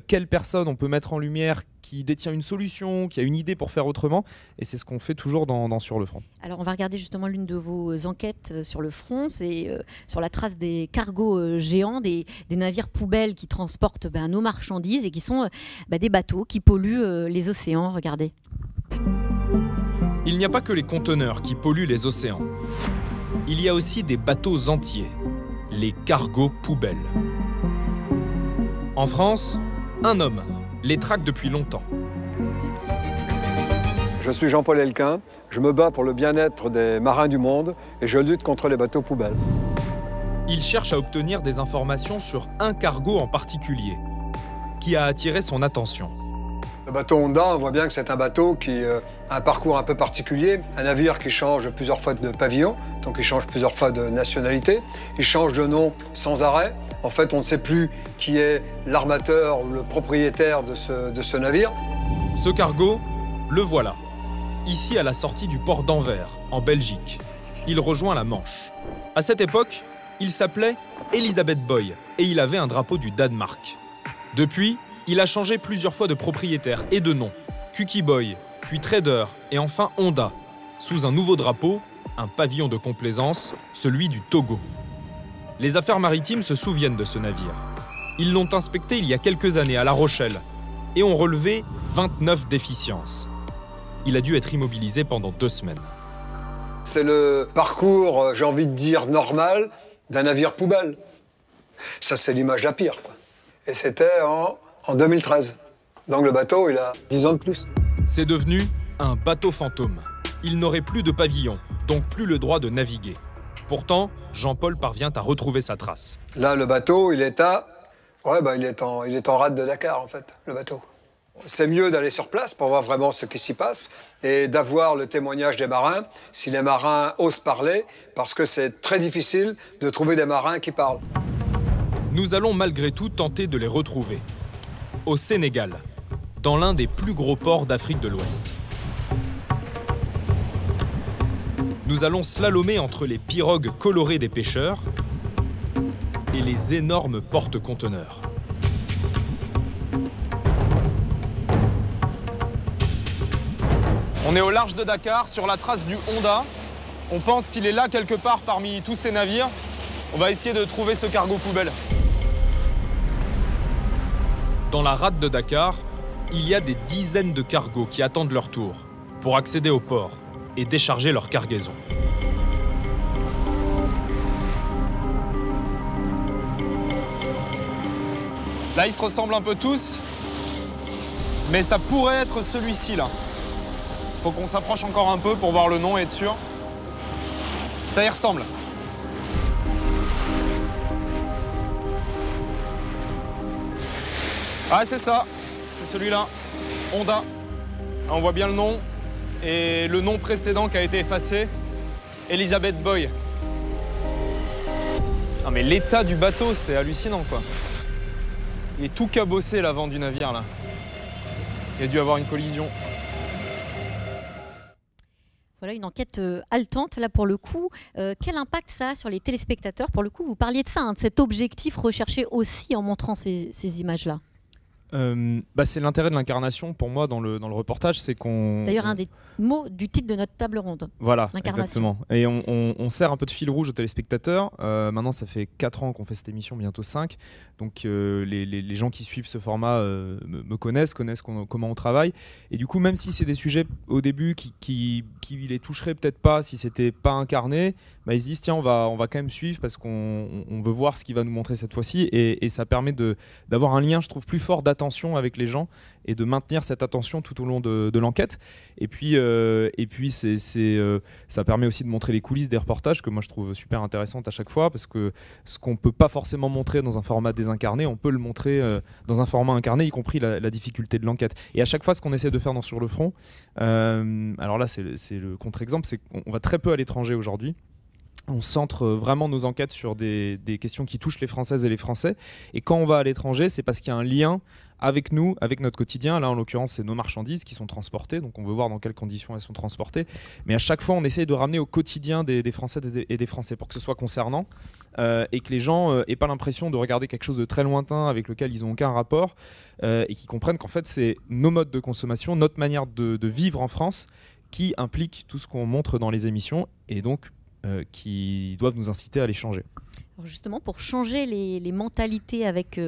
quelle personne on peut mettre en lumière qui détient une solution, qui a une idée pour faire autrement, et c'est ce qu'on fait toujours dans Sur le Front. Alors on va regarder justement l'une de vos enquêtes sur le front, c'est sur la trace des cargos géants, des navires poubelles qui transportent nos marchandises et qui sont des bateaux qui polluent les océans. Regardez. Il n'y a pas que les conteneurs qui polluent les océans. Il y a aussi des bateaux entiers, les cargos poubelles. En France, un homme les traque depuis longtemps. Je suis Jean-Paul Elquin, je me bats pour le bien-être des marins du monde et je lutte contre les bateaux poubelles. Il cherche à obtenir des informations sur un cargo en particulier, qui a attiré son attention. Le bateau Honda, on voit bien que c'est un bateau qui a un parcours un peu particulier, un navire qui change plusieurs fois de pavillon, donc il change plusieurs fois de nationalité, il change de nom sans arrêt. En fait, on ne sait plus qui est l'armateur ou le propriétaire de ce navire. Ce cargo, le voilà, ici à la sortie du port d'Anvers, en Belgique. Il rejoint la Manche. À cette époque, il s'appelait Elizabeth Boy et il avait un drapeau du Danemark. Depuis, il a changé plusieurs fois de propriétaire et de nom. Kuki Boy, puis Trader et enfin Honda, sous un nouveau drapeau, un pavillon de complaisance, celui du Togo. Les affaires maritimes se souviennent de ce navire. Ils l'ont inspecté il y a quelques années à La Rochelle et ont relevé 29 déficiences. Il a dû être immobilisé pendant 2 semaines. C'est le parcours, j'ai envie de dire, normal d'un navire poubelle. Ça, c'est l'image la pire, quoi. Et c'était en 2013. Donc le bateau, il a 10 ans de plus. C'est devenu un bateau fantôme. Il n'aurait plus de pavillon, donc plus le droit de naviguer. Pourtant, Jean-Paul parvient à retrouver sa trace. Là, le bateau, il est à... Ouais, il est en rade de Dakar, en fait, le bateau. C'est mieux d'aller sur place pour voir vraiment ce qui s'y passe et d'avoir le témoignage des marins, si les marins osent parler, parce que c'est très difficile de trouver des marins qui parlent. Nous allons malgré tout tenter de les retrouver. Au Sénégal, dans l'un des plus gros ports d'Afrique de l'Ouest. Nous allons slalomer entre les pirogues colorées des pêcheurs et les énormes porte-conteneurs. On est au large de Dakar, sur la trace du Honda. On pense qu'il est là quelque part parmi tous ces navires. On va essayer de trouver ce cargo poubelle. Dans la rade de Dakar, il y a des dizaines de cargos qui attendent leur tour pour accéder au port et décharger leur cargaison. Là, ils se ressemblent un peu tous, mais ça pourrait être celui-ci, là. Faut qu'on s'approche encore un peu pour voir le nom et être sûr. Ça y ressemble. Ah, c'est ça. C'est celui-là. Honda. On voit bien le nom. Et le nom précédent qui a été effacé. Elizabeth Boy. Non mais l'état du bateau, c'est hallucinant, quoi. Il est tout cabossé, l'avant du navire, là. Il a dû avoir une collision. Voilà une enquête haletante, là, pour le coup. Quel impact ça a sur les téléspectateurs? Pour le coup, vous parliez de ça, de cet objectif recherché aussi en montrant ces images-là. C'est l'intérêt de l'incarnation pour moi dans le reportage, c'est qu'on... D'ailleurs, un des mots du titre de notre table ronde. Voilà, exactement. Et on sert un peu de fil rouge aux téléspectateurs. Maintenant, ça fait 4 ans qu'on fait cette émission, bientôt 5. Donc les gens qui suivent ce format me connaissent comment on travaille. Et du coup, même si c'est des sujets au début qui les toucheraient peut-être pas si c'était pas incarné, ils se disent tiens, on va quand même suivre parce qu'on veut voir ce qu'il va nous montrer cette fois-ci. Et ça permet d'avoir un lien, je trouve, plus fort d'attention avec les gens et de maintenir cette attention tout au long de l'enquête. Et puis ça permet aussi de montrer les coulisses des reportages que moi je trouve super intéressantes à chaque fois, parce que ce qu'on peut pas forcément montrer dans un format désincarné, on peut le montrer dans un format incarné, y compris la difficulté de l'enquête. Et à chaque fois, ce qu'on essaie de faire dans Sur le front, alors là c'est le contre-exemple, c'est qu'on va très peu à l'étranger aujourd'hui. On centre vraiment nos enquêtes sur des questions qui touchent les Françaises et les Français. Et quand on va à l'étranger, c'est parce qu'il y a un lien avec nous, avec notre quotidien. Là, en l'occurrence, c'est nos marchandises qui sont transportées. Donc, on veut voir dans quelles conditions elles sont transportées. Mais à chaque fois, on essaye de ramener au quotidien des Françaises et des Français pour que ce soit concernant et que les gens n'aient pas l'impression de regarder quelque chose de très lointain avec lequel ils n'ont aucun rapport et qu'ils comprennent qu'en fait, c'est nos modes de consommation, notre manière de vivre en France qui implique tout ce qu'on montre dans les émissions et donc qui doivent nous inciter à les changer. Alors justement, pour changer les mentalités avec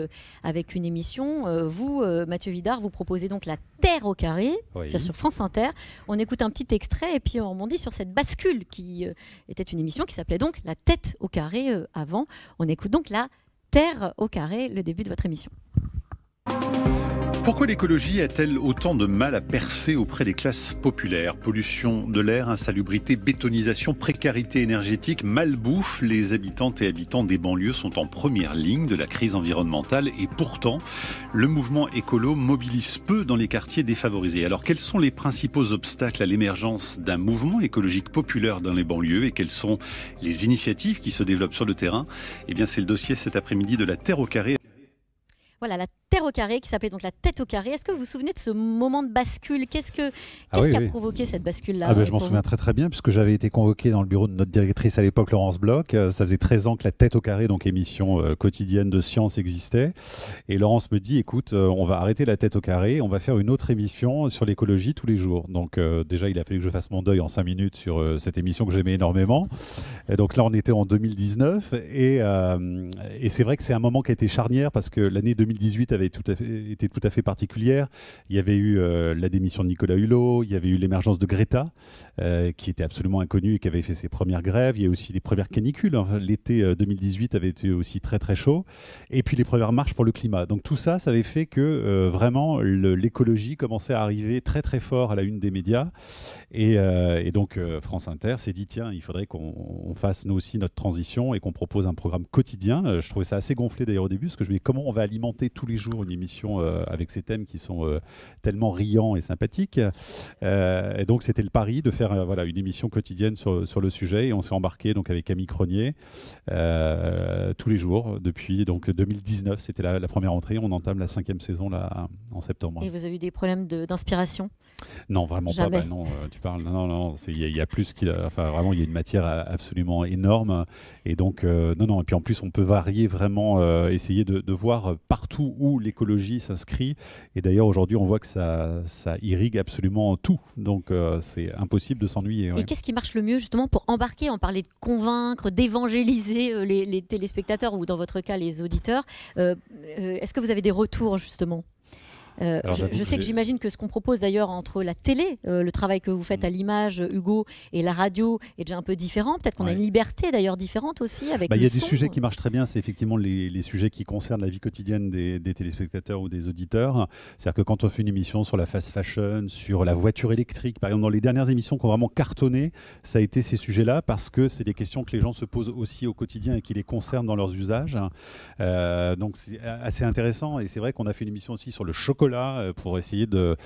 une émission, vous, Mathieu Vidard, vous proposez donc La Terre au carré, c'est sur France Inter. On écoute un petit extrait et puis on rebondit sur cette bascule qui était une émission qui s'appelait donc La Tête au carré avant. On écoute donc La Terre au carré, le début de votre émission. Pourquoi l'écologie a-t-elle autant de mal à percer auprès des classes populaires ? Pollution de l'air, insalubrité, bétonisation, précarité énergétique, malbouffe. Les habitantes et habitants des banlieues sont en première ligne de la crise environnementale et pourtant, le mouvement écolo mobilise peu dans les quartiers défavorisés. Alors, quels sont les principaux obstacles à l'émergence d'un mouvement écologique populaire dans les banlieues et quelles sont les initiatives qui se développent sur le terrain ? Eh bien, c'est le dossier cet après-midi de La Terre au carré. Voilà, La Terre au carré, qui s'appelait donc La Tête au carré. Est-ce que vous vous souvenez de ce moment de bascule ? Qu'est-ce qui a provoqué cette bascule-là ? Je m'en souviens très très bien, puisque j'avais été convoqué dans le bureau de notre directrice à l'époque, Laurence Bloch. Ça faisait 13 ans que La Tête au carré, donc émission quotidienne de science, existait. Et Laurence me dit, écoute, on va arrêter La Tête au carré, on va faire une autre émission sur l'écologie tous les jours. Donc déjà, il a fallu que je fasse mon deuil en 5 minutes sur cette émission que j'aimais énormément. Et donc là, on était en 2019. Et c'est vrai que c'est un moment qui a été charnière, parce que l'année 2018 avait été tout à fait particulière. Il y avait eu la démission de Nicolas Hulot, il y avait eu l'émergence de Greta, qui était absolument inconnue et qui avait fait ses premières grèves. Il y a eu aussi les premières canicules. L'été 2018 avait été aussi très très chaud. Et puis les premières marches pour le climat. Donc tout ça, ça avait fait que vraiment l'écologie commençait à arriver très très fort à la une des médias. Et donc France Inter s'est dit, tiens, il faudrait qu'on fasse nous aussi notre transition et qu'on propose un programme quotidien. Je trouvais ça assez gonflé d'ailleurs au début, parce que je me dis comment on va alimenter tous les jours une émission avec ces thèmes qui sont tellement riants et sympathiques. Et donc c'était le pari de faire une émission quotidienne sur le sujet, et on s'est embarqué donc avec Camille Cronier tous les jours depuis donc 2019. C'était la première entrée. On entame la 5e saison là en septembre. Et vous avez eu des problèmes d'inspiration ? Non, vraiment Jamais. pas. Non, tu parles. Non. Il y a plus vraiment, il y a une matière absolument énorme. Et donc non. Et puis en plus, on peut varier vraiment, essayer de voir partout où l'écologie s'inscrit. Et d'ailleurs, aujourd'hui, on voit que ça irrigue absolument tout. Donc, c'est impossible de s'ennuyer. Et qu'est-ce qui marche le mieux, justement, pour embarquer, en parler de convaincre, d'évangéliser les téléspectateurs ou, dans votre cas, les auditeurs ? Est-ce que vous avez des retours, justement ? Je sais que j'imagine que ce qu'on propose d'ailleurs entre la télé, le travail que vous faites à l'image, Hugo, et la radio est déjà un peu différent. Peut-être qu'on a une liberté d'ailleurs différente aussi avec le son. Il y a des sujets qui marchent très bien, c'est effectivement les sujets qui concernent la vie quotidienne des téléspectateurs ou des auditeurs. C'est-à-dire que quand on fait une émission sur la fast fashion, sur la voiture électrique, par exemple, dans les dernières émissions qui ont vraiment cartonné, ça a été ces sujets-là, parce que c'est des questions que les gens se posent aussi au quotidien et qui les concernent dans leurs usages. Donc c'est assez intéressant, et c'est vrai qu'on a fait une émission aussi sur le chocolat chocolat pour essayer de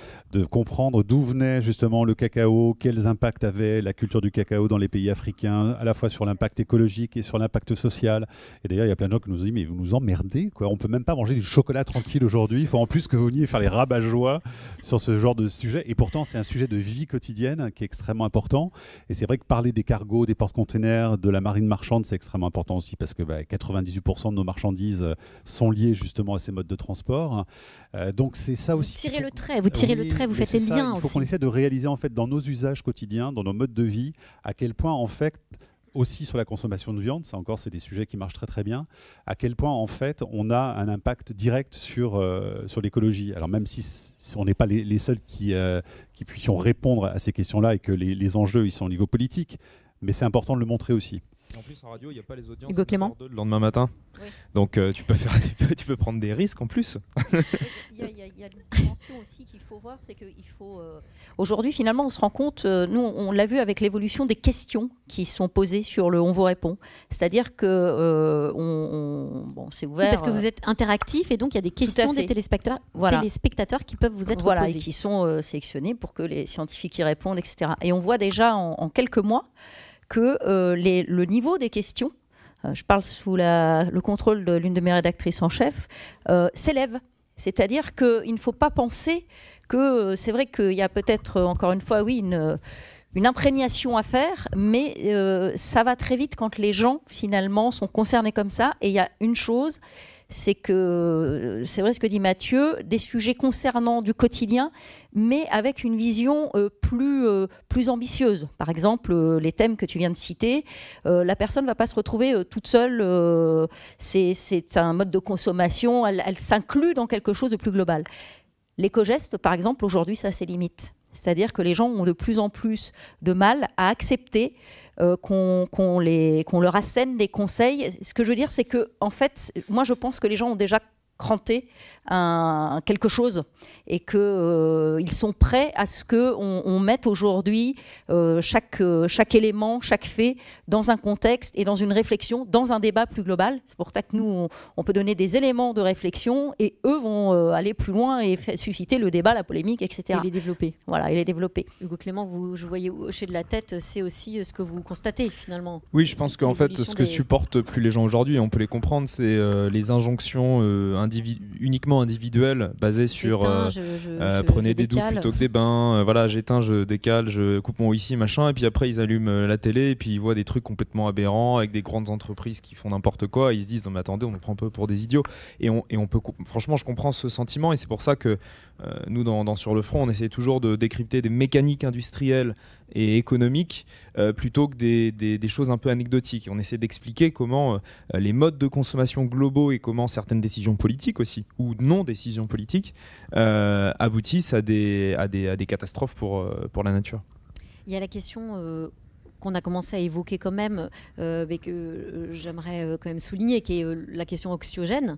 comprendre d'où venait justement le cacao, quels impacts avait la culture du cacao dans les pays africains, à la fois sur l'impact écologique et sur l'impact social. Et d'ailleurs, il y a plein de gens qui nous disent mais vous nous emmerdez, quoi. On peut même pas manger du chocolat tranquille aujourd'hui. Il faut en plus que vous veniez faire les rabat-joie sur ce genre de sujet. Et pourtant, c'est un sujet de vie quotidienne qui est extrêmement important. Et c'est vrai que parler des cargos, des porte-containers, de la marine marchande, c'est extrêmement important aussi parce que 98% de nos marchandises sont liées justement à ces modes de transport. Donc c'est ça aussi. Vous tirez le trait, vous faites les liens aussi. Il faut qu'on essaie de réaliser en fait dans nos usages quotidiens, dans nos modes de vie, à quel point en fait aussi sur la consommation de viande, ça encore c'est des sujets qui marchent très très bien, à quel point en fait on a un impact direct sur l'écologie. Alors même si on n'est pas les seuls qui puissions répondre à ces questions-là et que les enjeux ils sont au niveau politique, mais c'est important de le montrer aussi. En plus, en radio, il n'y a pas les audiences Hugo Clément le lendemain matin. Oui. Donc, tu peux prendre des risques en plus. Il y a une dimension aussi qu'il faut voir, c'est qu'il faut... Aujourd'hui, finalement, on se rend compte, nous, on l'a vu avec l'évolution des questions qui sont posées sur le On vous répond. C'est-à-dire que c'est ouvert... Oui, parce que vous êtes interactif et donc il y a des questions des téléspectateurs qui peuvent vous être posées. Et qui sont sélectionnés pour que les scientifiques y répondent, etc. Et on voit déjà en quelques mois que le niveau des questions, je parle sous le contrôle de l'une de mes rédactrices en chef, s'élève. C'est-à-dire qu'il ne faut pas penser que c'est vrai qu'il y a peut-être, encore une fois, oui, une imprégnation à faire, mais ça va très vite quand les gens, finalement, sont concernés comme ça. Et il y a une chose, c'est que, c'est vrai ce que dit Mathieu, des sujets concernant du quotidien, mais avec une vision plus ambitieuse. Par exemple, les thèmes que tu viens de citer, la personne ne va pas se retrouver toute seule, c'est un mode de consommation, elle s'inclut dans quelque chose de plus global. L'éco-geste, par exemple, aujourd'hui, ça a ses limites. C'est-à-dire que les gens ont de plus en plus de mal à accepter qu'on leur assène des conseils. Ce que je veux dire, c'est que, en fait, moi, je pense que les gens ont déjà cranté quelque chose et qu'ils sont prêts à ce qu'on mette aujourd'hui chaque élément, chaque fait dans un contexte et dans une réflexion, dans un débat plus global. C'est pour ça que nous, on peut donner des éléments de réflexion et eux vont aller plus loin et susciter le débat, la polémique, etc. Et les développer. Voilà, et les développer. Hugo Clément, je voyais hocher de la tête, c'est aussi ce que vous constatez finalement. Oui, je pense qu'en fait, ce que supportent plus les gens aujourd'hui, on peut les comprendre, c'est les injonctions uniquement individuelles basées sur prenez des douches plutôt que des bains, voilà, j'éteins, je décale, je coupe mon wifi, machin, et puis après ils allument la télé et puis ils voient des trucs complètement aberrants avec des grandes entreprises qui font n'importe quoi, et ils se disent non mais attendez, on nous prend un peu pour des idiots, et on peut, franchement je comprends ce sentiment, et c'est pour ça que nous dans Sur le Front on essaie toujours de décrypter des mécaniques industrielles et économiques plutôt que des choses un peu anecdotiques. On essaie d'expliquer comment les modes de consommation globaux et comment certaines décisions politiques aussi, ou non-décisions politiques, aboutissent à des catastrophes pour la nature. Il y a la question qu'on a commencé à évoquer quand même, mais que j'aimerais quand même souligner, qui est la question anxiogène,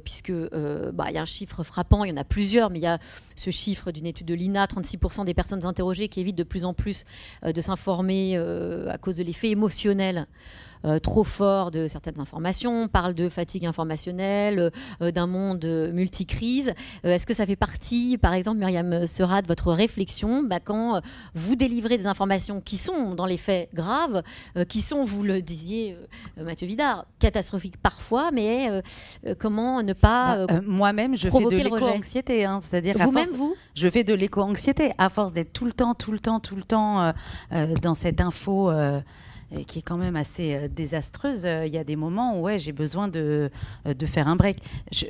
puisque il y a un chiffre frappant, il y en a plusieurs, mais il y a ce chiffre d'une étude de l'INA, 36% des personnes interrogées qui évitent de plus en plus de s'informer à cause de l'effet émotionnel trop fort de certaines informations. On parle de fatigue informationnelle, d'un monde multicrise. Est-ce que ça fait partie, par exemple, Myriam Serra, de votre réflexion quand vous délivrez des informations qui sont dans les faits graves, qui sont, vous le disiez, Mathieu Vidard, catastrophiques parfois, mais comment ne pas moi-même, je fais de l'éco-anxiété. C'est-à-dire vous-même, je fais de l'éco-anxiété à force d'être tout le temps dans cette info qui est quand même assez désastreuse. Il y a des moments où j'ai besoin de faire un break.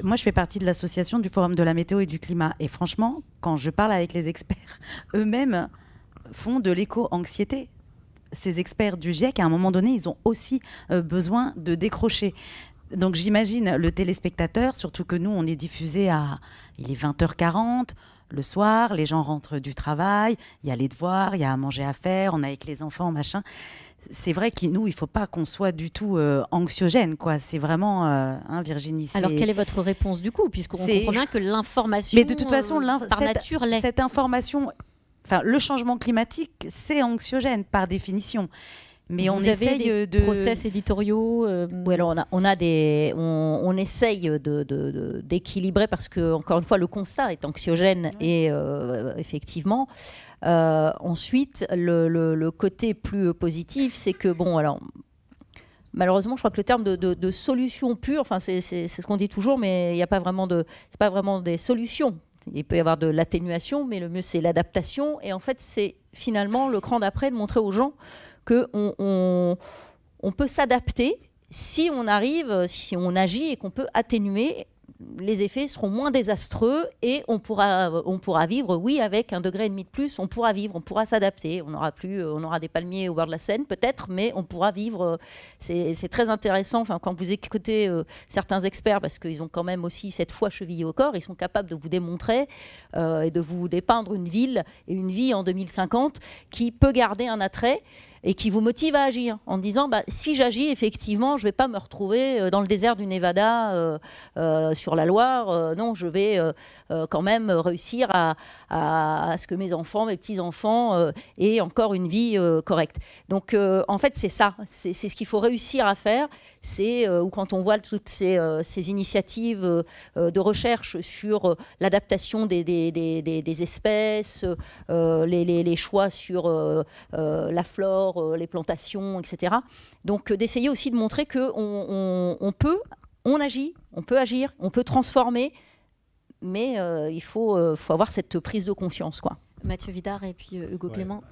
Moi, je fais partie de l'association du Forum de la météo et du climat. Et franchement, quand je parle avec les experts, eux-mêmes font de l'éco-anxiété. Ces experts du GIEC, à un moment donné, ils ont aussi besoin de décrocher. Donc j'imagine le téléspectateur, surtout que nous, on est diffusé il est 20h40, le soir, les gens rentrent du travail, il y a les devoirs, il y a à manger à faire, on est avec les enfants, machin. C'est vrai qu'il ne faut pas qu'on soit du tout anxiogène, quoi. C'est vraiment, Virginie. Alors, quelle est votre réponse du coup, puisqu'on comprend bien que l'information, mais de toute façon, par nature, cette information, le changement climatique, c'est anxiogène par définition. Mais Vous avez des de process éditoriaux Oui, alors on essaye d'équilibrer parce que, encore une fois, le constat est anxiogène et effectivement. Ensuite, le côté plus positif, c'est que, bon, alors, malheureusement, je crois que le terme de solution pure, enfin, c'est ce qu'on dit toujours, mais il n'y a pas vraiment c'est pas vraiment des solutions. Il peut y avoir de l'atténuation, mais le mieux, c'est l'adaptation. Et en fait, c'est finalement le cran d'après de montrer aux gens qu'on peut s'adapter si on agit et qu'on peut atténuer. Les effets seront moins désastreux et on pourra vivre, oui, avec 1,5 degré de plus, on pourra s'adapter. On aura des palmiers au bord de la Seine peut-être, mais on pourra vivre. C'est très intéressant. Enfin, quand vous écoutez certains experts, parce qu'ils ont quand même aussi cette foi chevillée au corps, ils sont capables de vous démontrer et de vous dépeindre une ville et une vie en 2050 qui peut garder un attrait et qui vous motive à agir en disant si j'agis, effectivement, je ne vais pas me retrouver dans le désert du Nevada sur la Loire. Non, je vais quand même réussir à ce que mes enfants, mes petits-enfants aient encore une vie correcte. Donc, en fait, c'est ça. C'est ce qu'il faut réussir à faire. C'est quand on voit toutes ces initiatives de recherche sur l'adaptation des espèces, les choix sur la flore, les plantations, etc. Donc d'essayer aussi de montrer qu'on on agit, on peut agir, on peut transformer, mais il faut avoir cette prise de conscience, quoi. Mathieu Vidard et puis Hugo Clément.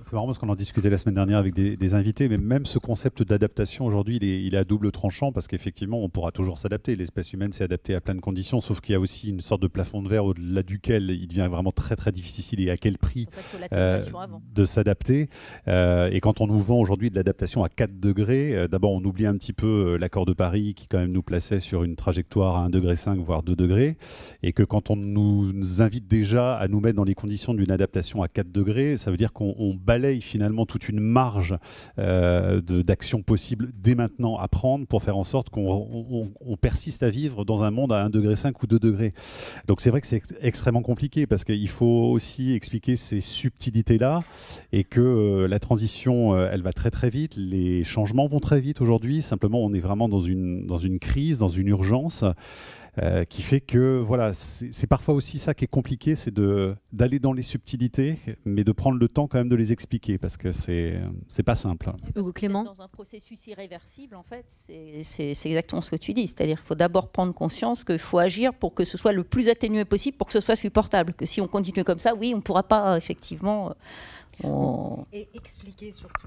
C'est marrant parce qu'on en discutait la semaine dernière avec des invités, mais même ce concept d'adaptation aujourd'hui, il est à double tranchant parce qu'effectivement, on pourra toujours s'adapter. L'espèce humaine s'est adaptée à plein de conditions, sauf qu'il y a aussi une sorte de plafond de verre au-delà duquel il devient vraiment très très difficile et à quel prix de s'adapter. Et quand on nous vend aujourd'hui de l'adaptation à 4 degrés, d'abord on oublie un petit peu l'accord de Paris qui quand même nous plaçait sur une trajectoire à 1,5 degré, voire 2 degrés, et que quand on nous invite déjà à nous mettre dans les conditions d'une adaptation à 4 degrés, ça veut dire qu'on balaye finalement toute une marge d'action possible dès maintenant à prendre pour faire en sorte qu'on persiste à vivre dans un monde à 1,5 degré ou 2 degrés. Donc c'est vrai que c'est extrêmement compliqué parce qu'il faut aussi expliquer ces subtilités-là et que la transition, elle va très très vite, les changements vont très vite aujourd'hui, simplement on est vraiment dans une crise, dans une urgence. Qui fait que voilà, c'est parfois aussi ça qui est compliqué, c'est d'aller dans les subtilités, mais de prendre le temps quand même de les expliquer, parce que c'est pas simple. Hugo Clément. Dans un processus irréversible, en fait, c'est exactement ce que tu dis. C'est-à-dire qu'il faut d'abord prendre conscience qu'il faut agir pour que ce soit le plus atténué possible, pour que ce soit supportable. Que si on continue comme ça, oui, on ne pourra pas effectivement... Et expliquer surtout,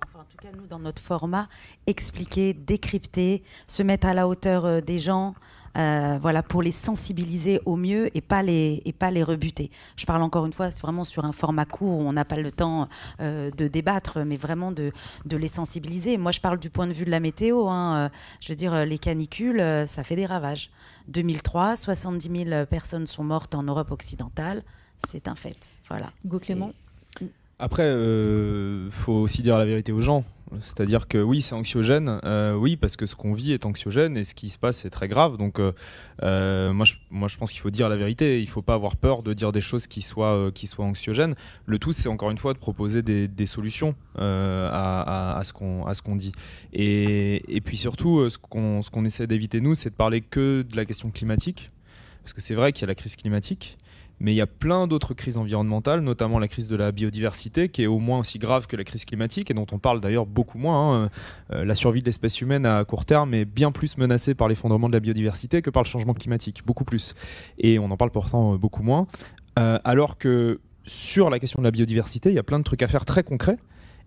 enfin en tout cas nous dans notre format, expliquer, décrypter, se mettre à la hauteur des gens, voilà, pour les sensibiliser au mieux et pas les rebuter. Je parle encore une fois, c'est vraiment sur un format court où on n'a pas le temps de débattre, mais vraiment de les sensibiliser. Moi je parle du point de vue de la météo, je veux dire les canicules, ça fait des ravages. 2003, 70 000 personnes sont mortes en Europe occidentale, c'est un fait. Voilà. Hugo Clément. Après, faut aussi dire la vérité aux gens. C'est-à-dire que oui, c'est anxiogène, oui, parce que ce qu'on vit est anxiogène et ce qui se passe est très grave. Donc, moi, je pense qu'il faut dire la vérité. Il ne faut pas avoir peur de dire des choses qui soient anxiogènes. Le tout, c'est encore une fois de proposer des solutions à ce qu'on dit. Et puis surtout, ce qu'on essaie d'éviter, nous, c'est de parler que de la question climatique. Parce que c'est vrai qu'il y a la crise climatique. Mais il y a plein d'autres crises environnementales, notamment la crise de la biodiversité, qui est au moins aussi grave que la crise climatique et dont on parle d'ailleurs beaucoup moins. La survie de l'espèce humaine à court terme est bien plus menacée par l'effondrement de la biodiversité que par le changement climatique, beaucoup plus. Et on en parle pourtant beaucoup moins. Alors que sur la question de la biodiversité, il y a plein de trucs à faire très concrets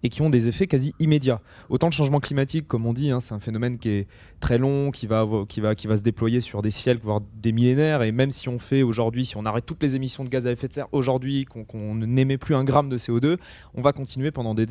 et qui ont des effets quasi immédiats. Autant le changement climatique, comme on dit, c'est un phénomène qui est très long, qui va se déployer sur des siècles, voire des millénaires, et même si on fait aujourd'hui, si on arrête toutes les émissions de gaz à effet de serre aujourd'hui, qu'on n'émet plus un gramme de CO2, on va continuer pendant des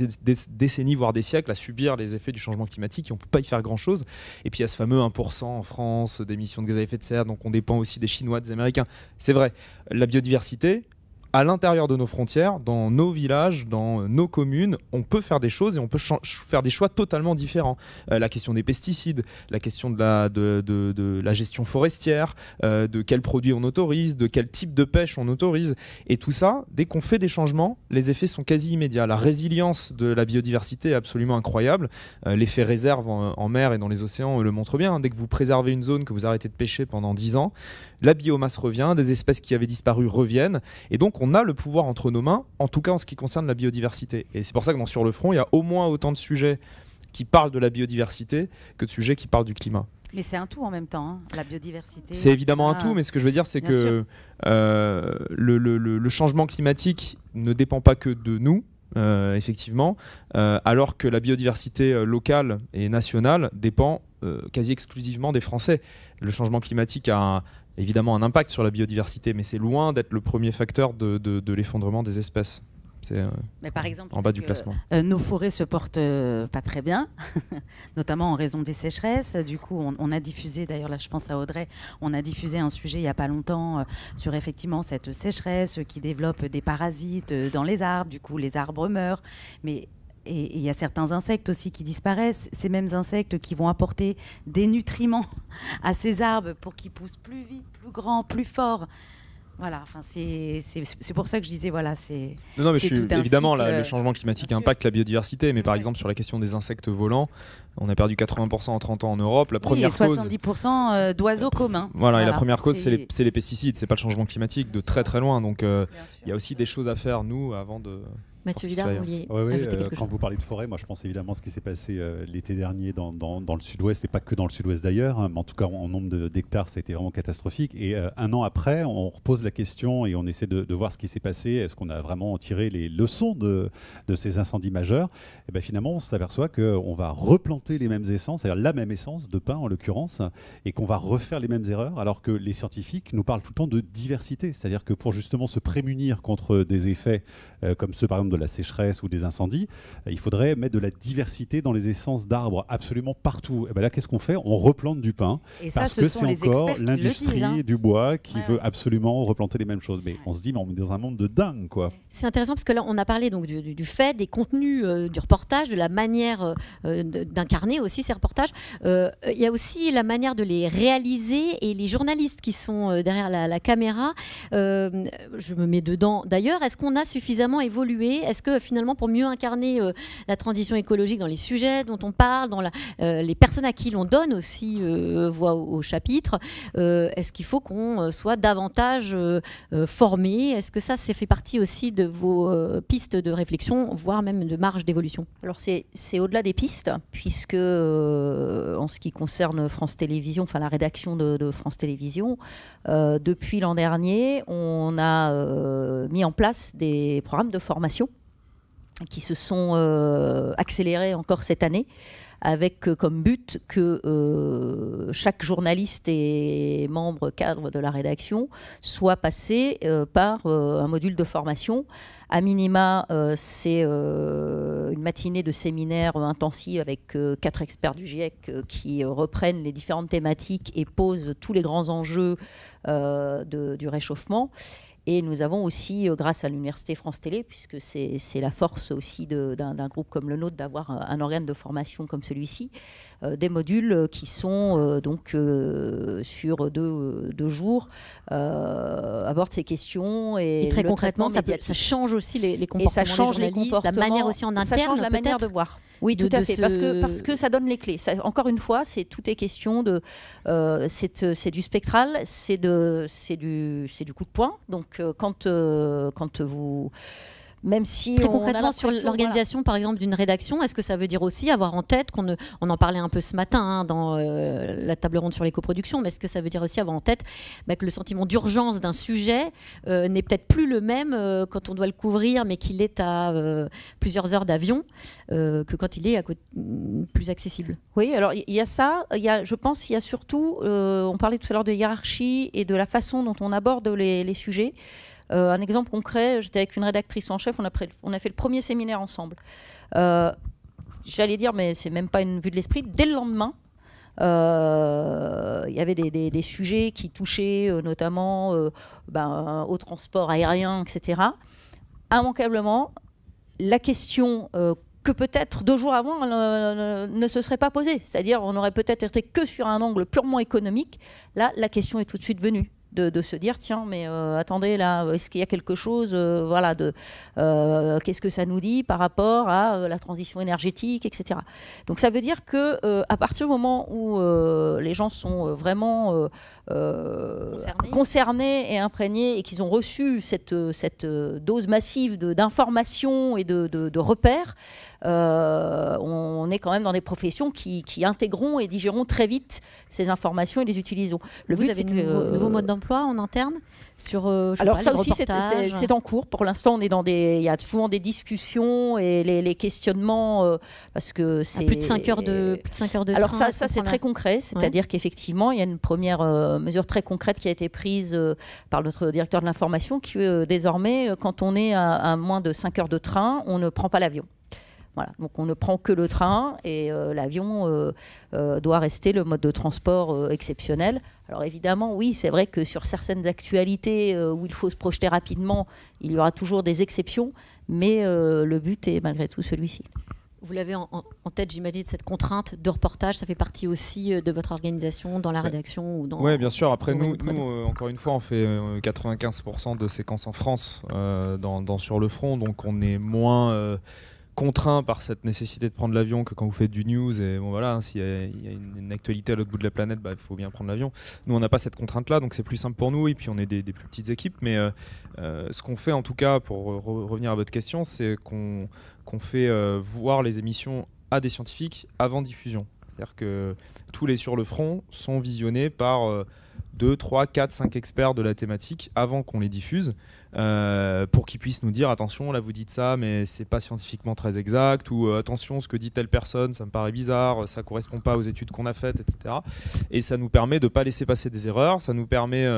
décennies, voire des siècles, à subir les effets du changement climatique, et on ne peut pas y faire grand-chose. Et puis il y a ce fameux 1% en France d'émissions de gaz à effet de serre, donc on dépend aussi des Chinois, des Américains. C'est vrai, la biodiversité, à l'intérieur de nos frontières, dans nos villages, dans nos communes, on peut faire des choses et on peut faire des choix totalement différents. La question des pesticides, la question de la gestion forestière, de quels produits on autorise, de quel type de pêche on autorise. Et tout ça, dès qu'on fait des changements, les effets sont quasi immédiats. La résilience de la biodiversité est absolument incroyable. L'effet réserve en mer et dans les océans le montre bien. Dès que vous préservez une zone, que vous arrêtez de pêcher pendant 10 ans, la biomasse revient, des espèces qui avaient disparu reviennent. Et donc, on a le pouvoir entre nos mains, en tout cas en ce qui concerne la biodiversité. Et c'est pour ça que Sur le front, il y a au moins autant de sujets qui parlent de la biodiversité que de sujets qui parlent du climat. Mais c'est un tout en même temps, hein, la biodiversité. C'est évidemment un tout, mais ce que je veux dire, c'est que le changement climatique ne dépend pas que de nous, effectivement, alors que la biodiversité locale et nationale dépend quasi exclusivement des Français. Le changement climatique a évidemment un impact sur la biodiversité, mais c'est loin d'être le premier facteur de l'effondrement des espèces. Mais par exemple, en bas du classement. Nos forêts se portent pas très bien, notamment en raison des sécheresses. Du coup, on a diffusé, d'ailleurs là je pense à Audrey, on a diffusé un sujet il n'y a pas longtemps sur effectivement cette sécheresse qui développe des parasites dans les arbres. Du coup, les arbres meurent. Mais et il y a certains insectes aussi qui disparaissent, ces mêmes insectes qui vont apporter des nutriments à ces arbres pour qu'ils poussent plus vite, plus grand, plus fort. Voilà, enfin c'est pour ça que je disais voilà, c'est. Non, mais évidemment le changement climatique impacte la biodiversité, mais par exemple sur la question des insectes volants, on a perdu 80% en 30 ans en Europe. La première et 70% d'oiseaux communs. Voilà, et la première cause c'est les pesticides, c'est pas le changement climatique de très très loin. Donc il y a aussi des choses à faire nous avant de. Mathieu Villard, vous vouliez ajouter quelque chose. Quand vous parlez de forêt, moi je pense évidemment à ce qui s'est passé l'été dernier dans le sud-ouest, et pas que dans le sud-ouest d'ailleurs, hein, mais en tout cas en nombre d'hectares, ça a été vraiment catastrophique. Et un an après, on repose la question et on essaie de voir ce qui s'est passé. Est-ce qu'on a vraiment tiré les leçons de ces incendies majeurs? Et bien finalement, on s'aperçoit qu'on va replanter les mêmes essences, c'est-à-dire la même essence de pin en l'occurrence, et qu'on va refaire les mêmes erreurs, alors que les scientifiques nous parlent tout le temps de diversité. C'est-à-dire que pour justement se prémunir contre des effets comme ceux par exemple de la sécheresse ou des incendies, il faudrait mettre de la diversité dans les essences d'arbres absolument partout. Et ben là, qu'est-ce qu'on fait? On replante du pin, parce que c'est encore l'industrie du bois qui veut absolument replanter les mêmes choses. Mais on se dit, mais on est dans un monde de dingue, quoi. C'est intéressant parce que là, on a parlé donc du fait, des contenus du reportage, de la manière d'incarner aussi ces reportages. Il y a aussi la manière de les réaliser et les journalistes qui sont derrière la caméra. Je me mets dedans. D'ailleurs, est-ce qu'on a suffisamment évolué? Est-ce que finalement, pour mieux incarner la transition écologique dans les sujets dont on parle, dans les personnes à qui l'on donne aussi voix au chapitre, est-ce qu'il faut qu'on soit davantage formé? Est-ce que ça fait partie aussi de vos pistes de réflexion, voire même de marge d'évolution? Alors c'est au-delà des pistes, puisque en ce qui concerne France Télévisions, enfin la rédaction de France Télévisions, depuis l'an dernier, on a mis en place des programmes de formation qui se sont accélérés encore cette année, avec comme but que chaque journaliste et membre cadre de la rédaction soit passé par un module de formation. À minima, c'est une matinée de séminaire intensive avec 4 experts du GIEC qui reprennent les différentes thématiques et posent tous les grands enjeux du réchauffement. Et nous avons aussi, grâce à l'Université France Télé, puisque c'est la force aussi d'un groupe comme le nôtre d'avoir un organe de formation comme celui-ci, des modules qui sont donc sur deux jours, abordent ces questions. Et très concrètement, ça change aussi les comportements et ça change des journalistes, la manière aussi en interne, ça change la manière de voir. Oui, tout à fait, parce que ça donne les clés. Ça, encore une fois, tout est question de... c'est du spectral, c'est du coup de poing. Donc, quand vous... Même si très concrètement sur l'organisation par exemple d'une rédaction, est-ce que ça veut dire aussi avoir en tête on en parlait un peu ce matin dans la table ronde sur l'écoproduction, mais est-ce que ça veut dire aussi avoir en tête que le sentiment d'urgence d'un sujet n'est peut-être plus le même quand on doit le couvrir, mais qu'il est à plusieurs heures d'avion que quand il est plus accessible? Oui, alors il y a ça, je pense qu'il y a surtout, on parlait tout à l'heure de hiérarchie et de la façon dont on aborde les sujets. Un exemple concret, j'étais avec une rédactrice en chef, on a fait le premier séminaire ensemble. J'allais dire, mais c'est même pas une vue de l'esprit. Dès le lendemain, il y avait des sujets qui touchaient notamment au transport aérien, etc. Immanquablement, la question que peut-être 2 jours avant ne se serait pas posée. C'est-à-dire on aurait peut-être été que sur un angle purement économique. Là, la question est tout de suite venue. De se dire tiens mais attendez là est-ce qu'il y a quelque chose qu'est-ce que ça nous dit par rapport à la transition énergétique, etc. Donc ça veut dire que à partir du moment où les gens sont vraiment concernés et imprégnés et qu'ils ont reçu cette dose massive d'informations et de repères, on est quand même dans des professions qui intégreront et digéreront très vite ces informations et les utilisons. Vous avez nouveau mode d'emploi en interne sur alors ça aussi c'est en cours. Pour l'instant, il y a souvent des discussions et les questionnements parce que c'est plus de 5 heures de alors train, ça c'est très concret, c'est-à-dire qu'effectivement il y a une première mesure très concrète qui a été prise par notre directeur de l'information qui désormais quand on est à moins de 5 heures de train, on ne prend pas l'avion. Voilà, donc on ne prend que le train et l'avion doit rester le mode de transport exceptionnel. Alors évidemment, oui, c'est vrai que sur certaines actualités où il faut se projeter rapidement, il y aura toujours des exceptions, mais le but est malgré tout celui-ci. Vous l'avez en tête, j'imagine, cette contrainte de reportage, ça fait partie aussi de votre organisation dans la rédaction ou dans... Oui, bien sûr. Après, nous encore une fois, on fait 95% de séquences en France sur le front, donc on est moins... contraint par cette nécessité de prendre l'avion que quand vous faites du news et bon voilà, s'il y a une actualité à l'autre bout de la planète, il faut bien prendre l'avion. Nous on n'a pas cette contrainte là, donc c'est plus simple pour nous et puis on est des plus petites équipes, mais ce qu'on fait en tout cas pour revenir à votre question, c'est qu'on fait voir les émissions à des scientifiques avant diffusion. C'est-à-dire que tous les sur le front sont visionnés par 2, 3, 4, 5 experts de la thématique avant qu'on les diffuse. Pour qu'ils puissent nous dire attention là vous dites ça mais c'est pas scientifiquement très exact, ou attention ce que dit telle personne ça me paraît bizarre, ça correspond pas aux études qu'on a faites, etc. Et ça nous permet de pas laisser passer des erreurs, ça nous permet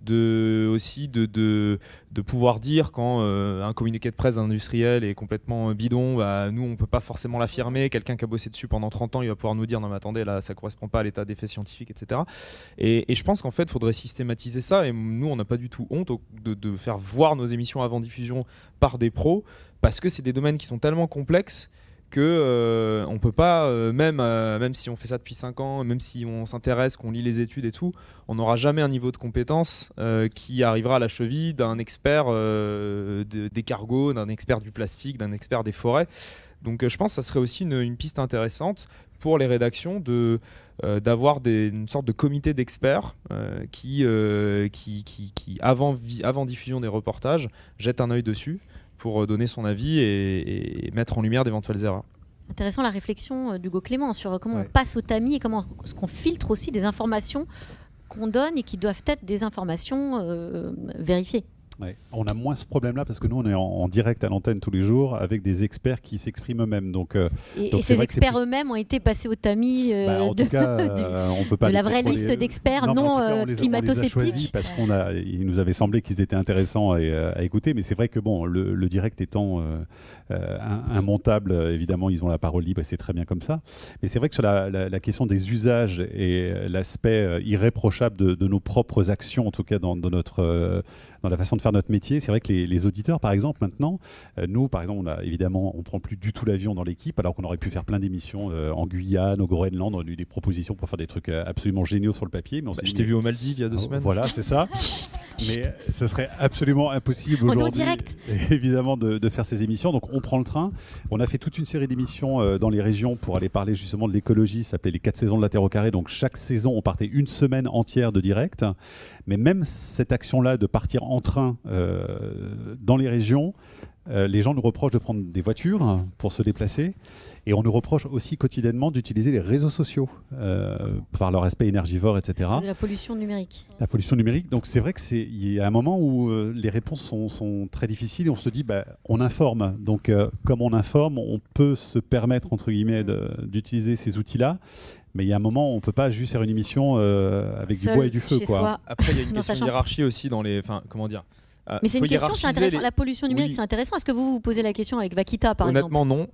aussi de pouvoir dire quand un communiqué de presse d'un industriel est complètement bidon, nous on peut pas forcément l'affirmer, quelqu'un qui a bossé dessus pendant 30 ans il va pouvoir nous dire non mais attendez là ça correspond pas à l'état des faits scientifiques, etc. Et je pense qu'en fait il faudrait systématiser ça, et nous on n'a pas du tout honte de faire voir nos émissions avant diffusion par des pros, parce que c'est des domaines qui sont tellement complexes que on peut pas, même si on fait ça depuis 5 ans, même si on s'intéresse, qu'on lit les études et tout, on n'aura jamais un niveau de compétence qui arrivera à la cheville d'un expert des cargos, d'un expert du plastique, d'un expert des forêts. Donc je pense que ça serait aussi une piste intéressante pour les rédactions d'avoir une sorte de comité d'experts qui avant diffusion des reportages, jette un œil dessus pour donner son avis et mettre en lumière d'éventuelles erreurs. Intéressant la réflexion d'Hugo Clément sur comment on passe au tamis et comment est-ce qu'on filtre aussi des informations qu'on donne et qui doivent être des informations vérifiées. Ouais. On a moins ce problème-là parce que nous, on est en direct à l'antenne tous les jours avec des experts qui s'expriment eux-mêmes. Donc ces experts eux-mêmes ont été passés au tamis on peut pas de la vraie liste d'experts non climato-sceptiques. On les a choisis parce qu'il nous avait semblé qu'ils étaient intéressants à écouter. Mais c'est vrai que le direct étant immontable, évidemment, ils ont la parole libre et c'est très bien comme ça. Mais c'est vrai que sur la question des usages et l'aspect irréprochable de nos propres actions, en tout cas dans la façon de faire notre métier, c'est vrai que les auditeurs, par exemple, maintenant, nous, par exemple, on prend plus du tout l'avion dans l'équipe, alors qu'on aurait pu faire plein d'émissions en Guyane, au Groenland, on a eu des propositions pour faire des trucs absolument géniaux sur le papier. Mais je t'ai vu aux Maldives il y a 2 semaines. Voilà, c'est ça. Mais ce serait absolument impossible aujourd'hui, évidemment, de faire ces émissions. Donc on prend le train. On a fait toute une série d'émissions dans les régions pour aller parler justement de l'écologie. Ça s'appelait les 4 saisons de la Terre au carré. Donc chaque saison, on partait une semaine entière de direct. Mais même cette action-là de partir en train dans les régions, les gens nous reprochent de prendre des voitures pour se déplacer, et on nous reproche aussi quotidiennement d'utiliser les réseaux sociaux par leur aspect énergivore, etc. De la pollution numérique. La pollution numérique. Donc c'est vrai qu'il y a un moment où les réponses sont très difficiles et on se dit on informe. Donc comme on informe, on peut se permettre entre guillemets d'utiliser ces outils-là. Mais il y a un moment où on ne peut pas juste faire une émission avec du bois et du feu. Quoi. Après, il y a une question de hiérarchie aussi dans les... comment dire mais c'est une question, c'est intéressant. La pollution numérique, c'est intéressant. Est-ce que vous posez la question avec Vaquita, par exemple ? Honnêtement, non.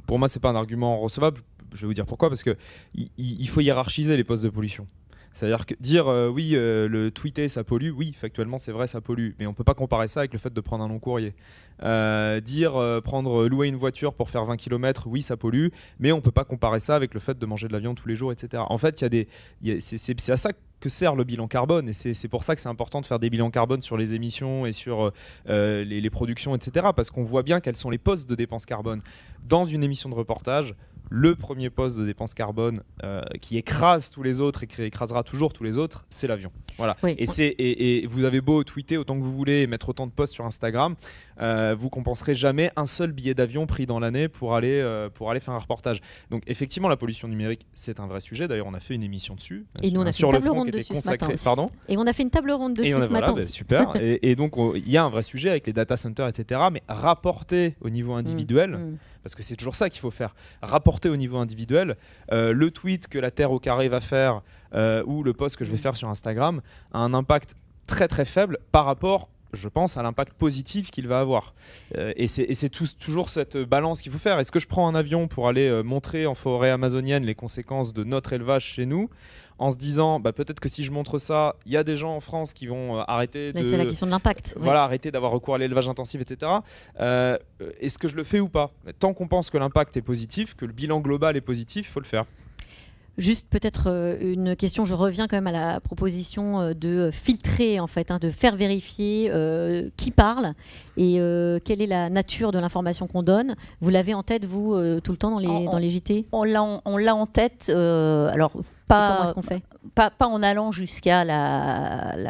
Pour moi, c'est pas un argument recevable. je vais vous dire pourquoi, parce que il faut hiérarchiser les postes de pollution. C'est-à-dire que dire oui, le tweeter ça pollue, oui, factuellement c'est vrai, ça pollue, mais on peut pas comparer ça avec le fait de prendre un long courrier. Louer une voiture pour faire 20 km, oui, ça pollue, mais on peut pas comparer ça avec le fait de manger de l'avion tous les jours, etc. En fait, c'est à ça que sert le bilan carbone, et c'est pour ça que c'est important de faire des bilans carbone sur les émissions et sur les productions, etc. Parce qu'on voit bien quels sont les postes de dépenses carbone. Dans une émission de reportage, le premier poste de dépenses carbone qui écrase tous les autres et qui écrasera toujours tous les autres, c'est l'avion. Voilà. Oui. Et vous avez beau tweeter autant que vous voulez et mettre autant de posts sur Instagram, vous compenserez jamais un seul billet d'avion pris dans l'année pour aller faire un reportage. Donc effectivement, la pollution numérique, c'est un vrai sujet. D'ailleurs, on a fait une émission dessus. Et nous, on a fait une table ronde dessus ce matin aussi. Pardon ? Et on a fait une table ronde dessus ce matin aussi. Super. et donc, il y a un vrai sujet avec les data centers, etc. Mais rapporter au niveau individuel... Parce que c'est toujours ça qu'il faut faire. Rapporter au niveau individuel, le tweet que la Terre au carré va faire ou le post que je vais faire sur Instagram a un impact très très faible par rapport, je pense, à l'impact positif qu'il va avoir. Et c'est toujours cette balance qu'il faut faire. Est-ce que je prends un avion pour aller montrer en forêt amazonienne les conséquences de notre élevage chez nous, en se disant peut-être que si je montre ça, il y a des gens en France qui vont arrêter de... C'est la question de l'impact. Voilà, arrêter d'avoir recours à l'élevage intensif, etc. Est-ce que je le fais ou pas ? Tant qu'on pense que l'impact est positif, que le bilan global est positif, il faut le faire. Juste peut-être une question, je reviens quand même à la proposition de filtrer, en fait, de faire vérifier qui parle et quelle est la nature de l'information qu'on donne. Vous l'avez en tête, vous, tout le temps dans les JT ? On l'a en tête, alors... Comment est-ce qu'on fait ? Pas en allant jusqu'à un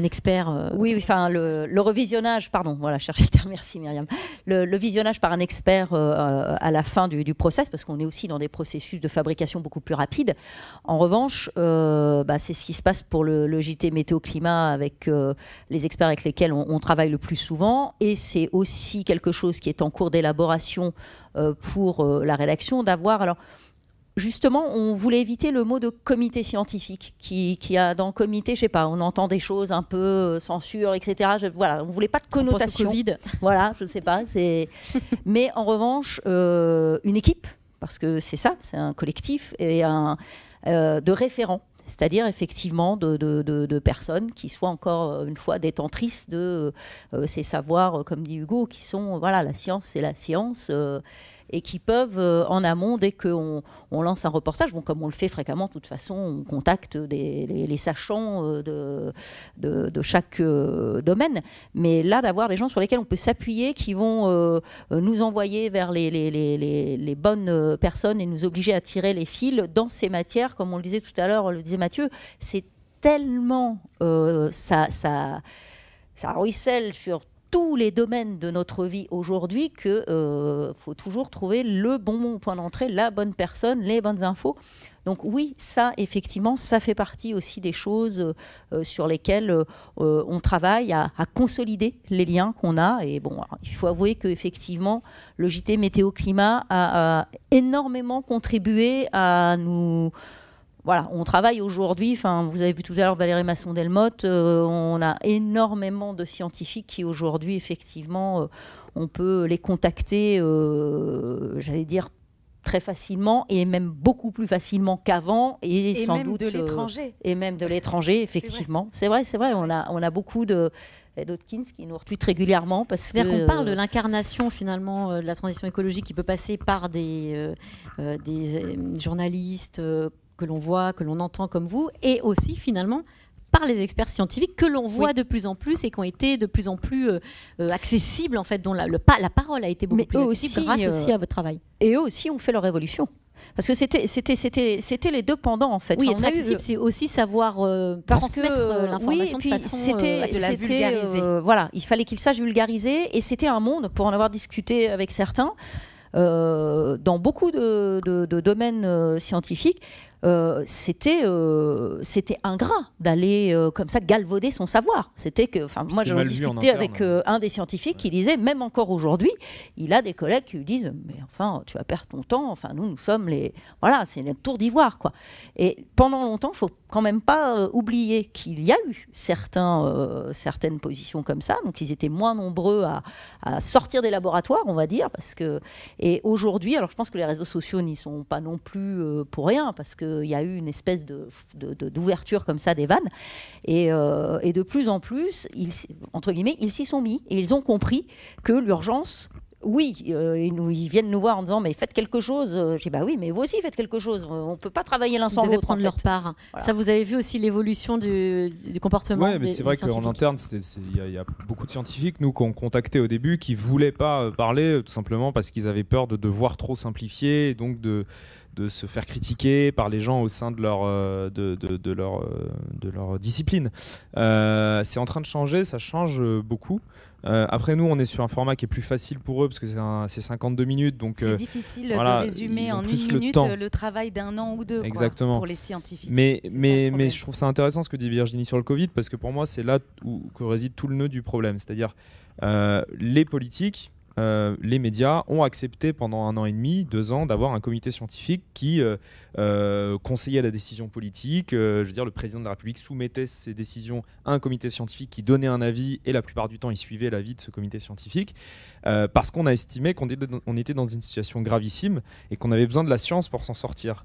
expert. Oui, enfin le revisionnage, pardon, voilà, chercher le terme, merci Myriam. Le visionnage par un expert à la fin du process, parce qu'on est aussi dans des processus de fabrication beaucoup plus rapides. En revanche, c'est ce qui se passe pour le JT météo-climat avec les experts avec lesquels on travaille le plus souvent, et c'est aussi quelque chose qui est en cours d'élaboration pour la rédaction, d'avoir... Alors, justement, on voulait éviter le mot de comité scientifique qui a dans comité, je sais pas, on entend des choses un peu censure, etc. Voilà, on voulait pas de connotation. Covid. Voilà, je sais pas. Mais en revanche, une équipe, parce que c'est ça, c'est un collectif et de référents. C'est-à-dire effectivement de personnes qui soient encore une fois détentrices de ces savoirs, comme dit Hugo, qui sont, voilà, la science, c'est la science, et qui peuvent, en amont, dès qu'on lance un reportage, comme on le fait fréquemment, de toute façon, on contacte les sachants de chaque domaine. Mais là, d'avoir des gens sur lesquels on peut s'appuyer, qui vont nous envoyer vers les bonnes personnes et nous obliger à tirer les fils dans ces matières, comme on le disait tout à l'heure, le disait Mathieu, c'est tellement... ça ruisselle sur tous les domaines de notre vie aujourd'hui qu'il faut toujours trouver le bon point d'entrée, la bonne personne, les bonnes infos. Donc oui, ça, effectivement, ça fait partie aussi des choses sur lesquelles on travaille à consolider les liens qu'on a. Et bon, alors, il faut avouer qu'effectivement, le JT Météo-Climat a énormément contribué à nous... Voilà, on travaille aujourd'hui, vous avez vu tout à l'heure Valérie Masson-Delmotte, on a énormément de scientifiques qui aujourd'hui, effectivement, on peut les contacter, j'allais dire, très facilement et même beaucoup plus facilement qu'avant et sans même doute de l'étranger. Et même de l'étranger, effectivement. C'est vrai. On a beaucoup d'Hopkins qui nous retweetent régulièrement. C'est-à-dire qu'on parle de l'incarnation finalement de la transition écologique qui peut passer par des journalistes que l'on voit, que l'on entend comme vous, et aussi finalement par les experts scientifiques que l'on voit de plus en plus et qui ont été de plus en plus accessibles, en fait, dont la parole a été beaucoup plus accessible grâce aussi à votre travail. Et eux aussi ont fait leur évolution. Parce que c'était les deux pendants, en fait. Oui, être accessible, c'est aussi savoir transmettre l'information de façon de la vulgariser. Voilà, il fallait qu'ils sachent vulgariser, et c'était un monde, pour en avoir discuté avec certains, dans beaucoup de domaines scientifiques, c'était ingrat d'aller comme ça galvauder son savoir. C'était que, moi j'en discutais avec un des scientifiques qui disait, même encore aujourd'hui, il a des collègues qui lui disent, mais enfin tu vas perdre ton temps. Enfin nous sommes c'est une tour d'ivoire quoi. Et pendant longtemps, faut quand même pas oublier qu'il y a eu certaines positions comme ça. Donc ils étaient moins nombreux à sortir des laboratoires, on va dire, et aujourd'hui, alors je pense que les réseaux sociaux n'y sont pas non plus pour rien, parce qu'il y a eu une espèce d'ouverture comme ça des vannes, et de plus en plus, entre guillemets, ils s'y sont mis, et ils ont compris que l'urgence... Oui, ils viennent nous voir en disant mais faites quelque chose. Je dis bah oui, mais vous aussi faites quelque chose. On ne peut pas travailler l'un sans l'autre. Prendre leur part. Voilà. Ça, vous avez vu aussi l'évolution du comportement. Oui, mais c'est vrai qu'en interne, il y a beaucoup de scientifiques nous qu'on contactait au début qui voulaient pas parler tout simplement parce qu'ils avaient peur de devoir trop simplifier, et donc de se faire critiquer par les gens au sein de leur discipline. C'est en train de changer, ça change beaucoup. Après nous on est sur un format qui est plus facile pour eux parce que c'est 52 minutes, donc c'est difficile de résumer en 1 minute le travail d'un an ou deux. Exactement. Pour les scientifiques. Mais je trouve ça intéressant ce que dit Virginie sur le Covid, parce que pour moi c'est là que réside tout le nœud du problème, c'est-à-dire les politiques, les médias ont accepté pendant 1 an et demi, 2 ans, d'avoir un comité scientifique qui conseillait la décision politique. Je veux dire, le président de la République soumettait ses décisions à un comité scientifique qui donnait un avis, et la plupart du temps, il suivait l'avis de ce comité scientifique, parce qu'on a estimé qu'on était dans une situation gravissime et qu'on avait besoin de la science pour s'en sortir.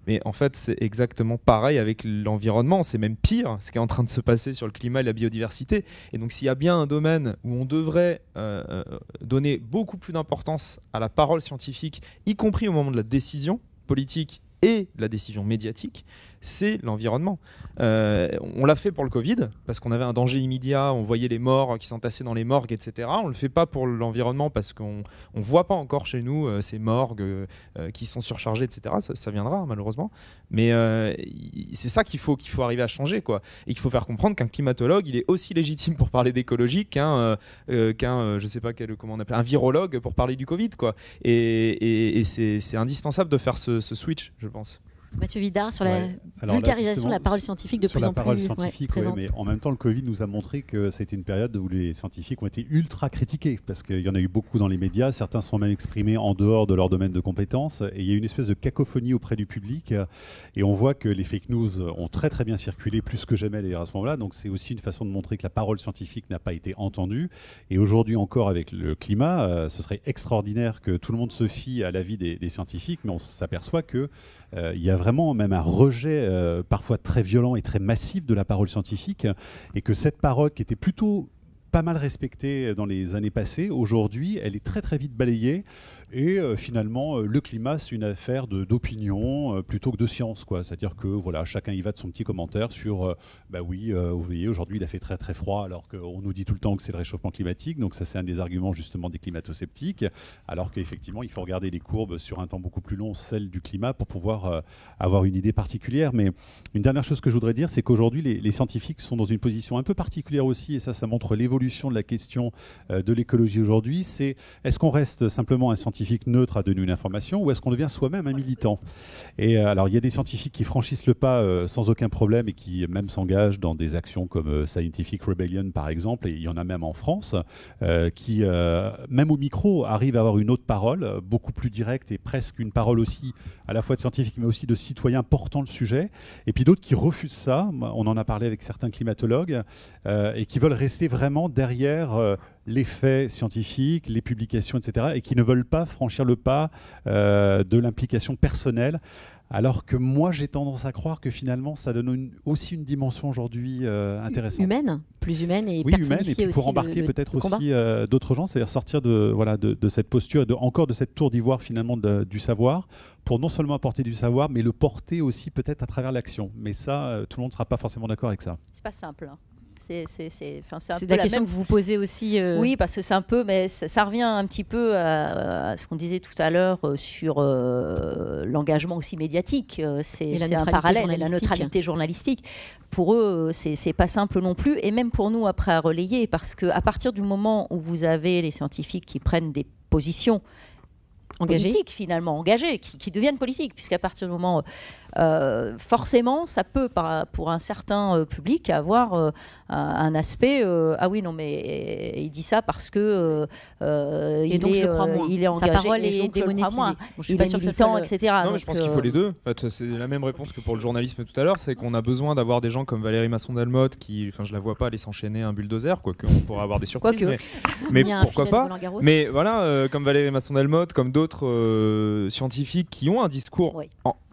Mais en fait, c'est exactement pareil avec l'environnement, c'est même pire ce qui est en train de se passer sur le climat et la biodiversité. Et donc s'il y a bien un domaine où on devrait donner beaucoup plus d'importance à la parole scientifique, y compris au moment de la décision politique et la décision médiatique, c'est l'environnement. On l'a fait pour le Covid, parce qu'on avait un danger immédiat, on voyait les morts qui s'entassaient dans les morgues, etc. On ne le fait pas pour l'environnement, parce qu'on ne voit pas encore chez nous ces morgues qui sont surchargées, etc. Ça viendra, malheureusement. Mais c'est ça qu'il faut arriver à changer, quoi. Et qu'il faut faire comprendre qu'un climatologue, il est aussi légitime pour parler d'écologie qu'un je sais pas comment on appelle, un virologue pour parler du Covid, quoi. Et c'est indispensable de faire ce switch, je pense. Mathieu Vidard, sur la vulgarisation de la parole scientifique de plus en plus présente. Mais en même temps, le Covid nous a montré que c'était une période où les scientifiques ont été ultra critiqués, parce qu'il y en a eu beaucoup dans les médias, certains sont même exprimés en dehors de leur domaine de compétences, et il y a une espèce de cacophonie auprès du public, et on voit que les fake news ont très très bien circulé, plus que jamais d'ailleurs à ce moment-là, donc c'est aussi une façon de montrer que la parole scientifique n'a pas été entendue, et aujourd'hui encore avec le climat, ce serait extraordinaire que tout le monde se fie à l'avis des scientifiques, mais on s'aperçoit que il y a vraiment même un rejet parfois très violent et très massif de la parole scientifique, et que cette parole qui était plutôt pas mal respectée dans les années passées, aujourd'hui elle est très très vite balayée, et finalement le climat c'est une affaire d'opinion plutôt que de science, quoi. C'est-à-dire que voilà, chacun y va de son petit commentaire sur vous voyez aujourd'hui il a fait très très froid, alors qu'on nous dit tout le temps que c'est le réchauffement climatique, donc ça c'est un des arguments justement des climato-sceptiques, alors qu'effectivement il faut regarder les courbes sur un temps beaucoup plus long, celle du climat, pour pouvoir avoir une idée particulière. Mais une dernière chose que je voudrais dire, c'est qu'aujourd'hui les scientifiques sont dans une position un peu particulière aussi, et ça montre l'évolution de la question de l'écologie aujourd'hui. C'est est-ce qu'on reste simplement un scientifique neutre à donner une information, ou est-ce qu'on devient soi-même un militant? Et alors il y a des scientifiques qui franchissent le pas sans aucun problème, et qui même s'engagent dans des actions comme Scientific Rebellion par exemple, et il y en a même en France, qui même au micro arrivent à avoir une autre parole, beaucoup plus directe, et presque une parole aussi à la fois de scientifiques mais aussi de citoyens portant le sujet, et puis d'autres qui refusent ça. On en a parlé avec certains climatologues, et qui veulent rester vraiment derrière les faits scientifiques, les publications, etc., et qui ne veulent pas franchir le pas de l'implication personnelle. Alors que moi, j'ai tendance à croire que finalement, ça donne aussi une dimension aujourd'hui intéressante. Plus humaine et oui, humaine, et puis pour embarquer peut-être aussi d'autres gens, c'est-à-dire sortir de cette posture, encore de cette tour d'ivoire finalement du savoir, pour non seulement apporter du savoir, mais le porter aussi peut-être à travers l'action. Mais ça, tout le monde ne sera pas forcément d'accord avec ça. C'est pas simple, hein. C'est la question que vous vous posez aussi. Oui, parce que c'est un peu, mais ça revient un petit peu à ce qu'on disait tout à l'heure sur l'engagement aussi médiatique. C'est un parallèle, et la neutralité journalistique. Pour eux, c'est pas simple non plus, et même pour nous après à relayer, parce qu'à partir du moment où vous avez les scientifiques qui prennent des positions politiques finalement, engagées, qui deviennent politiques, puisqu'à partir du moment, forcément, ça peut, pour un certain public, avoir un aspect ah oui, non, mais il dit ça parce que et donc je le crois moins. Il est engagé, sa parole est démonétisée. Bon, je suis il pas est sûre que militant, ça etc. Non, mais je pense qu'il faut les deux. En fait, c'est la même réponse que pour le journalisme tout à l'heure, c'est qu'on a besoin d'avoir des gens comme Valérie Masson-Delmotte qui, enfin, je la vois pas aller s'enchaîner un bulldozer, quoique on pourrait avoir des surprises, mais pourquoi pas. Mais voilà, comme Valérie Masson-Delmotte, comme d'autres scientifiques qui ont un discours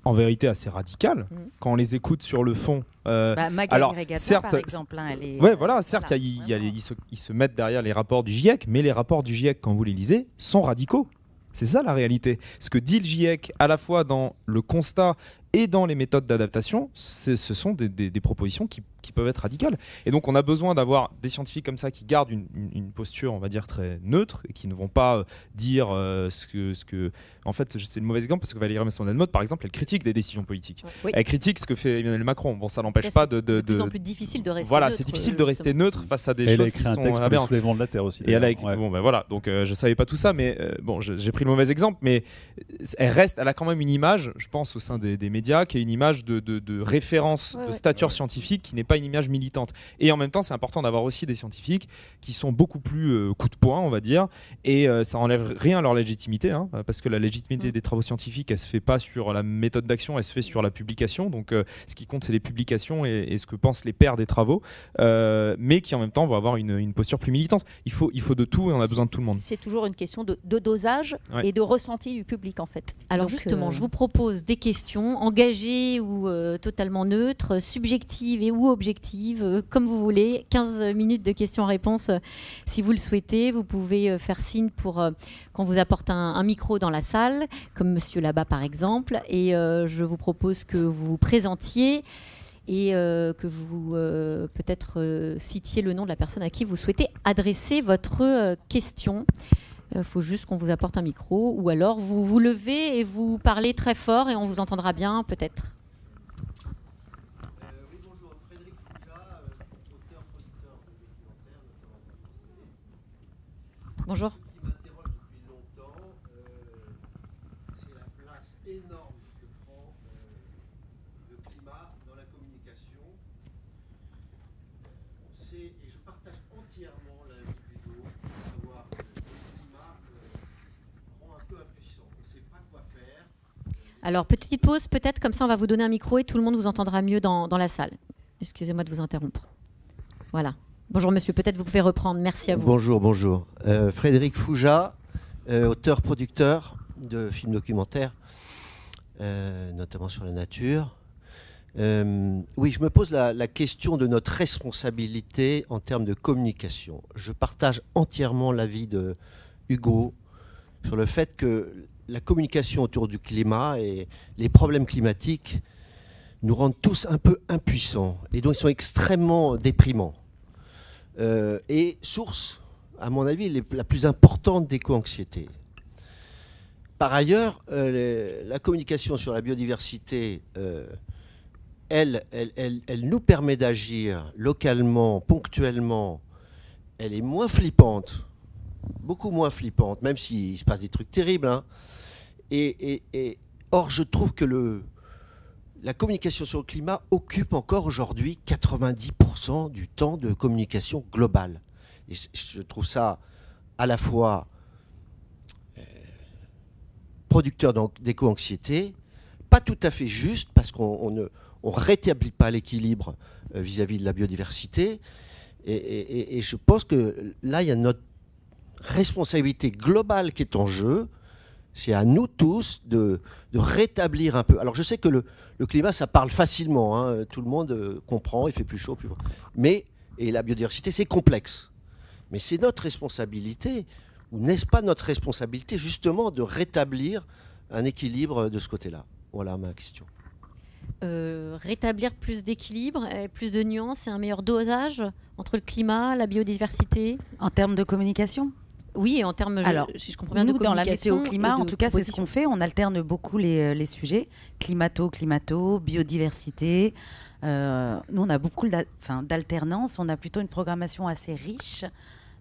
en vérité assez radical quand on les écoute sur le fond. Magali Regatta, certes, par exemple, elle est... Ouais, voilà, certes, ils se mettent derrière les rapports du GIEC, mais les rapports du GIEC, quand vous les lisez, sont radicaux. C'est ça la réalité. Ce que dit le GIEC, à la fois dans le constat et dans les méthodes d'adaptation, ce sont des propositions qui peuvent être radicales. Et donc on a besoin d'avoir des scientifiques comme ça qui gardent une posture, on va dire, très neutre et qui ne vont pas dire ce que... En fait, c'est le mauvais exemple parce que Valérie Masson-Delmotte, par exemple, elle critique des décisions politiques. Oui. Elle critique ce que fait Emmanuel Macron. Bon, ça n'empêche pas de... de plus en plus difficile de rester neutre. Voilà, c'est difficile de rester neutre face à des choses qui sont... Elle a écrit un texte sur le soulèvement de la Terre aussi. Et elle a écrit... Bon, ben voilà, donc je savais pas tout ça, mais bon, j'ai pris le mauvais exemple, mais elle a quand même une image, je pense, au sein des médias, qui est une image de référence, de stature scientifique, qui n'est pas une image militante. Et en même temps, c'est important d'avoir aussi des scientifiques qui sont beaucoup plus coup de poing, on va dire, et ça enlève rien à leur légitimité, hein, parce que la légitimité des travaux scientifiques, elle se fait pas sur la méthode d'action, elle se fait sur la publication. Donc, ce qui compte, c'est les publications et ce que pensent les pairs des travaux, mais qui en même temps vont avoir une posture plus militante. Il faut de tout et on a besoin de tout le monde. C'est toujours une question de dosage et de ressenti du public, en fait. Alors donc, justement, je vous propose des questions engagées ou totalement neutres, subjectives et ou objectives, comme vous voulez. 15 minutes de questions-réponses si vous le souhaitez. Vous pouvez faire signe pour qu'on vous apporte un micro dans la salle, comme monsieur là-bas par exemple. Et je vous propose que vous vous présentiez et que vous peut-être citiez le nom de la personne à qui vous souhaitez adresser votre question. Il faut juste qu'on vous apporte un micro, ou alors vous vous levez et vous parlez très fort et on vous entendra bien peut-être. Oui, bonjour, Frédéric Fouja, auteur, producteur de documentaires, notamment. Bonjour. Ce qui m'interroge depuis longtemps, c'est la place énorme que prend le climat dans la communication. On sait, et je partage entièrement l'avis d'Hugo, à savoir que le climat rend un peu impuissant. On ne sait pas quoi faire. Alors, petite pause, peut-être, comme ça on va vous donner un micro et tout le monde vous entendra mieux dans la salle. Excusez-moi de vous interrompre. Voilà. Bonjour monsieur, peut-être vous pouvez reprendre. Merci à vous. Bonjour. Frédéric Fouja, auteur-producteur de films documentaires, notamment sur la nature. Oui, je me pose la question de notre responsabilité en termes de communication. Je partage entièrement l'avis de Hugo sur le fait que la communication autour du climat et les problèmes climatiques nous rendent tous un peu impuissants et donc ils sont extrêmement déprimants et source, à mon avis, la plus importante d'éco-anxiété. Par ailleurs, la communication sur la biodiversité, elle nous permet d'agir localement, ponctuellement. Elle est moins flippante, beaucoup moins flippante, même s'il se passe des trucs terribles, hein. Or, je trouve que la communication sur le climat occupe encore aujourd'hui 90% du temps de communication globale. Et je trouve ça à la fois producteur d'éco-anxiété, pas tout à fait juste, parce qu'on ne rétablit pas l'équilibre vis-à-vis de la biodiversité. Et je pense que là, il y a notre responsabilité globale qui est en jeu. C'est à nous tous de rétablir un peu. Alors je sais que le climat, ça parle facilement, hein, tout le monde comprend, il fait plus chaud, et la biodiversité, c'est complexe. Mais c'est notre responsabilité, ou n'est-ce pas notre responsabilité justement de rétablir un équilibre de ce côté-là? Voilà ma question. Rétablir plus d'équilibre, plus de nuances et un meilleur dosage entre le climat, la biodiversité. En termes de communication ? Oui, et en termes, si je comprends bien, nous, de dans la météo-climat, en tout cas, c'est ce qu'on fait. On alterne beaucoup les sujets. Climato, biodiversité. Nous, on a beaucoup d'alternance. On a plutôt une programmation assez riche.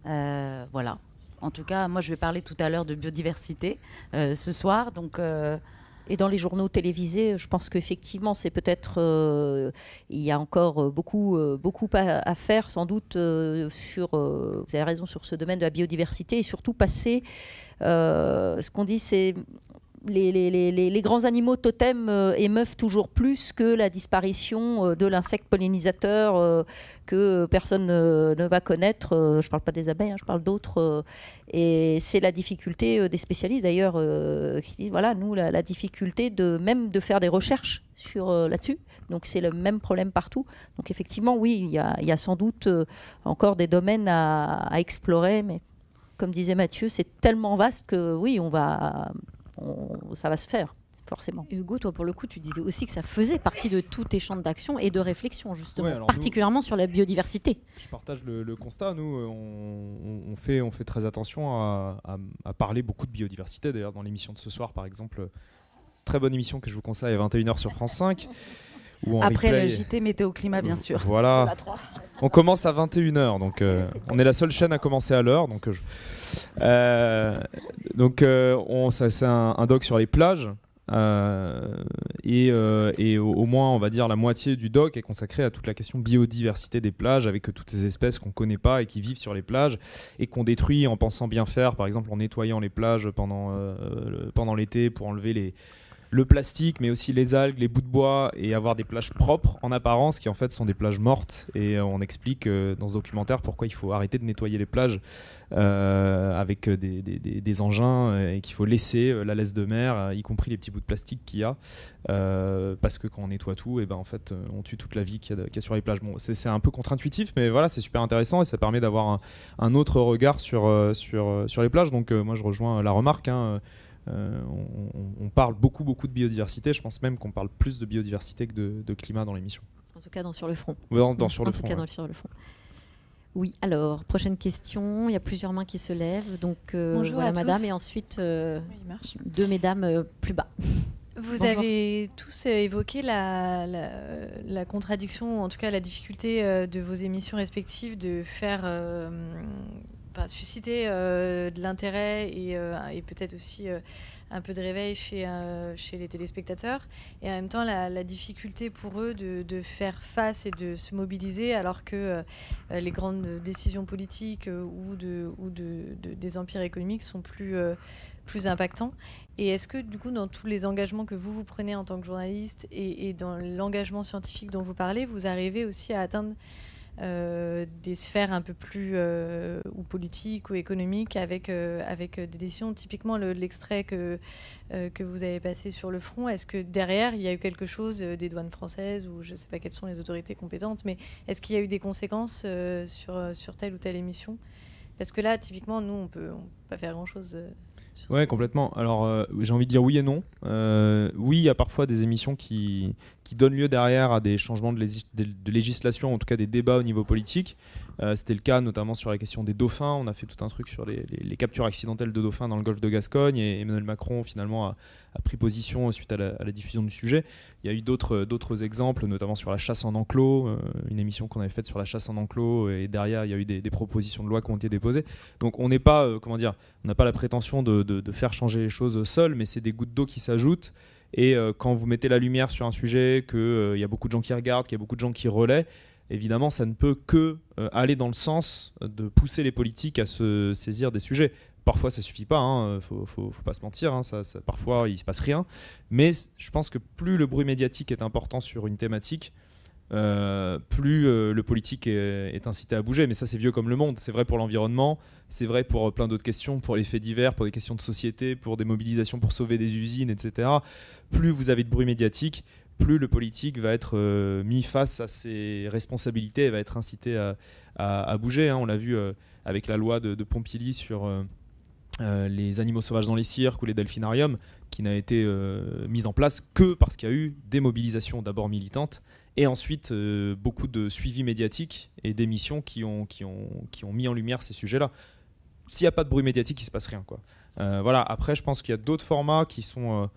Voilà. En tout cas, moi, je vais parler tout à l'heure de biodiversité ce soir. Donc, et dans les journaux télévisés, je pense qu'effectivement, c'est peut-être... il y a encore beaucoup à faire, sans doute, sur... vous avez raison, sur ce domaine de la biodiversité, et surtout passer... ce qu'on dit, c'est... Les grands animaux totems émeuvent toujours plus que la disparition de l'insecte pollinisateur que personne ne va connaître. Je ne parle pas des abeilles, je parle d'autres. Et c'est la difficulté des spécialistes d'ailleurs qui disent, voilà, nous, la difficulté même de faire des recherches là-dessus. Donc c'est le même problème partout. Donc effectivement, oui, il y a sans doute encore des domaines à explorer, mais comme disait Mathieu, c'est tellement vaste que oui, ça va se faire, forcément. Hugo, toi, pour le coup, tu disais aussi que ça faisait partie de tous tes champs d'action et de réflexion, justement, Ouais, particulièrement sur la biodiversité. Je partage le constat. Nous, on fait très attention à parler beaucoup de biodiversité. D'ailleurs, dans l'émission de ce soir, par exemple, très bonne émission que je vous conseille à 21h sur France 5. Après le JT Météo Climat, bien sûr. Voilà. On commence à 21h, donc on est la seule chaîne à commencer à l'heure. Donc, c'est un doc sur les plages. Et au moins, on va dire, la moitié du doc est consacrée à toute la question biodiversité des plages, avec toutes ces espèces qu'on ne connaît pas et qui vivent sur les plages et qu'on détruit en pensant bien faire, par exemple en nettoyant les plages pendant l'été pour enlever le plastique, mais aussi les algues, les bouts de bois, et avoir des plages propres en apparence qui en fait sont des plages mortes. Et on explique dans ce documentaire pourquoi il faut arrêter de nettoyer les plages avec des engins et qu'il faut laisser la laisse de mer, y compris les petits bouts de plastique qu'il y a, parce que quand on nettoie tout, et ben en fait on tue toute la vie qu'il y a sur les plages. Bon, c'est un peu contre-intuitif, mais voilà, c'est super intéressant et ça permet d'avoir un autre regard sur les plages. Donc moi je rejoins la remarque. On parle beaucoup de biodiversité. Je pense même qu'on parle plus de biodiversité que de climat dans l'émission. En tout cas, Sur le front. Sur le front. Sur le front. Oui, alors, prochaine question. Il y a plusieurs mains qui se lèvent. Donc, bonjour voilà, à madame. tous. Et ensuite, Oui, deux mesdames plus bas. Vous avez tous évoqué la contradiction, ou en tout cas la difficulté de vos émissions respectives de faire... susciter de l'intérêt et peut-être aussi un peu de réveil chez les téléspectateurs, et en même temps la difficulté pour eux de faire face et de se mobiliser alors que les grandes décisions politiques ou des empires économiques sont plus impactants. Et est-ce que du coup, dans tous les engagements que vous prenez en tant que journaliste et dans l'engagement scientifique dont vous parlez, vous arrivez aussi à atteindre des sphères un peu plus ou politiques ou économiques avec des décisions, typiquement l'extrait que vous avez passé sur le front? Est-ce que derrière il y a eu quelque chose des douanes françaises, ou je ne sais pas quelles sont les autorités compétentes, mais est-ce qu'il y a eu des conséquences sur telle ou telle émission? Parce que là, typiquement, nous, on peut pas faire grand-chose. Ouais, complètement. Alors, j'ai envie de dire oui et non. Oui, il y a parfois des émissions qui donnent lieu derrière à des changements de législation, en tout cas des débats au niveau politique. C'était le cas notamment sur la question des dauphins. On a fait tout un truc sur les captures accidentelles de dauphins dans le golfe de Gascogne, et Emmanuel Macron finalement a pris position suite à la diffusion du sujet. Il y a eu d'autres exemples, notamment sur la chasse en enclos, une émission qu'on avait faite sur la chasse en enclos, et derrière il y a eu des propositions de loi qui ont été déposées. Donc on n'est pas, on n'a pas la prétention de faire changer les choses seul, mais c'est des gouttes d'eau qui s'ajoutent. Et quand vous mettez la lumière sur un sujet, qu'il y a beaucoup de gens qui regardent, qu'il y a beaucoup de gens qui relaient, évidemment, ça ne peut que aller dans le sens de pousser les politiques à se saisir des sujets. Parfois, ça suffit pas, faut pas se mentir, parfois, il se passe rien. Mais je pense que plus le bruit médiatique est important sur une thématique, plus le politique est incité à bouger. Mais ça, c'est vieux comme le monde. C'est vrai pour l'environnement, c'est vrai pour plein d'autres questions, pour les faits divers, pour des questions de société, pour des mobilisations pour sauver des usines, etc. Plus vous avez de bruit médiatique, plus le politique va être mis face à ses responsabilités et va être incité à bouger. On l'a vu avec la loi de Pompili sur les animaux sauvages dans les cirques ou les delphinariums, qui n'a été mise en place que parce qu'il y a eu des mobilisations d'abord militantes et ensuite beaucoup de suivi médiatique et d'émissions qui ont mis en lumière ces sujets-là. S'il n'y a pas de bruit médiatique, il ne se passe rien, quoi. Voilà. Après, je pense qu'il y a d'autres formats qui sont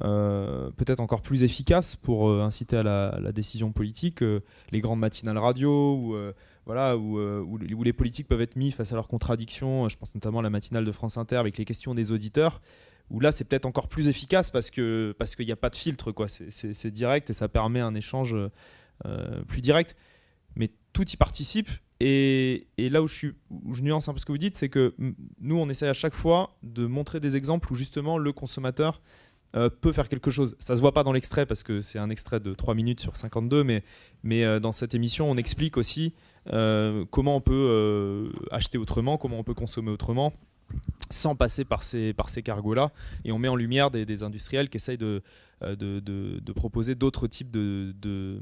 peut-être encore plus efficaces pour inciter à la décision politique, les grandes matinales radio voilà, où les politiques peuvent être mis face à leurs contradictions. Je pense notamment à la matinale de France Inter avec les questions des auditeurs, où là c'est peut-être encore plus efficace parce qu'il n'y a pas de filtre, quoi. C'est direct et ça permet un échange plus direct. Mais tout y participe. Et là où je nuance un peu ce que vous dites, c'est que nous, on essaie à chaque fois de montrer des exemples où justement le consommateur peut faire quelque chose. Ça ne se voit pas dans l'extrait parce que c'est un extrait de 3 minutes sur 52, mais dans cette émission, on explique aussi comment on peut acheter autrement, comment on peut consommer autrement, sans passer par ces cargos-là. Et on met en lumière des industriels qui essayent de proposer d'autres types de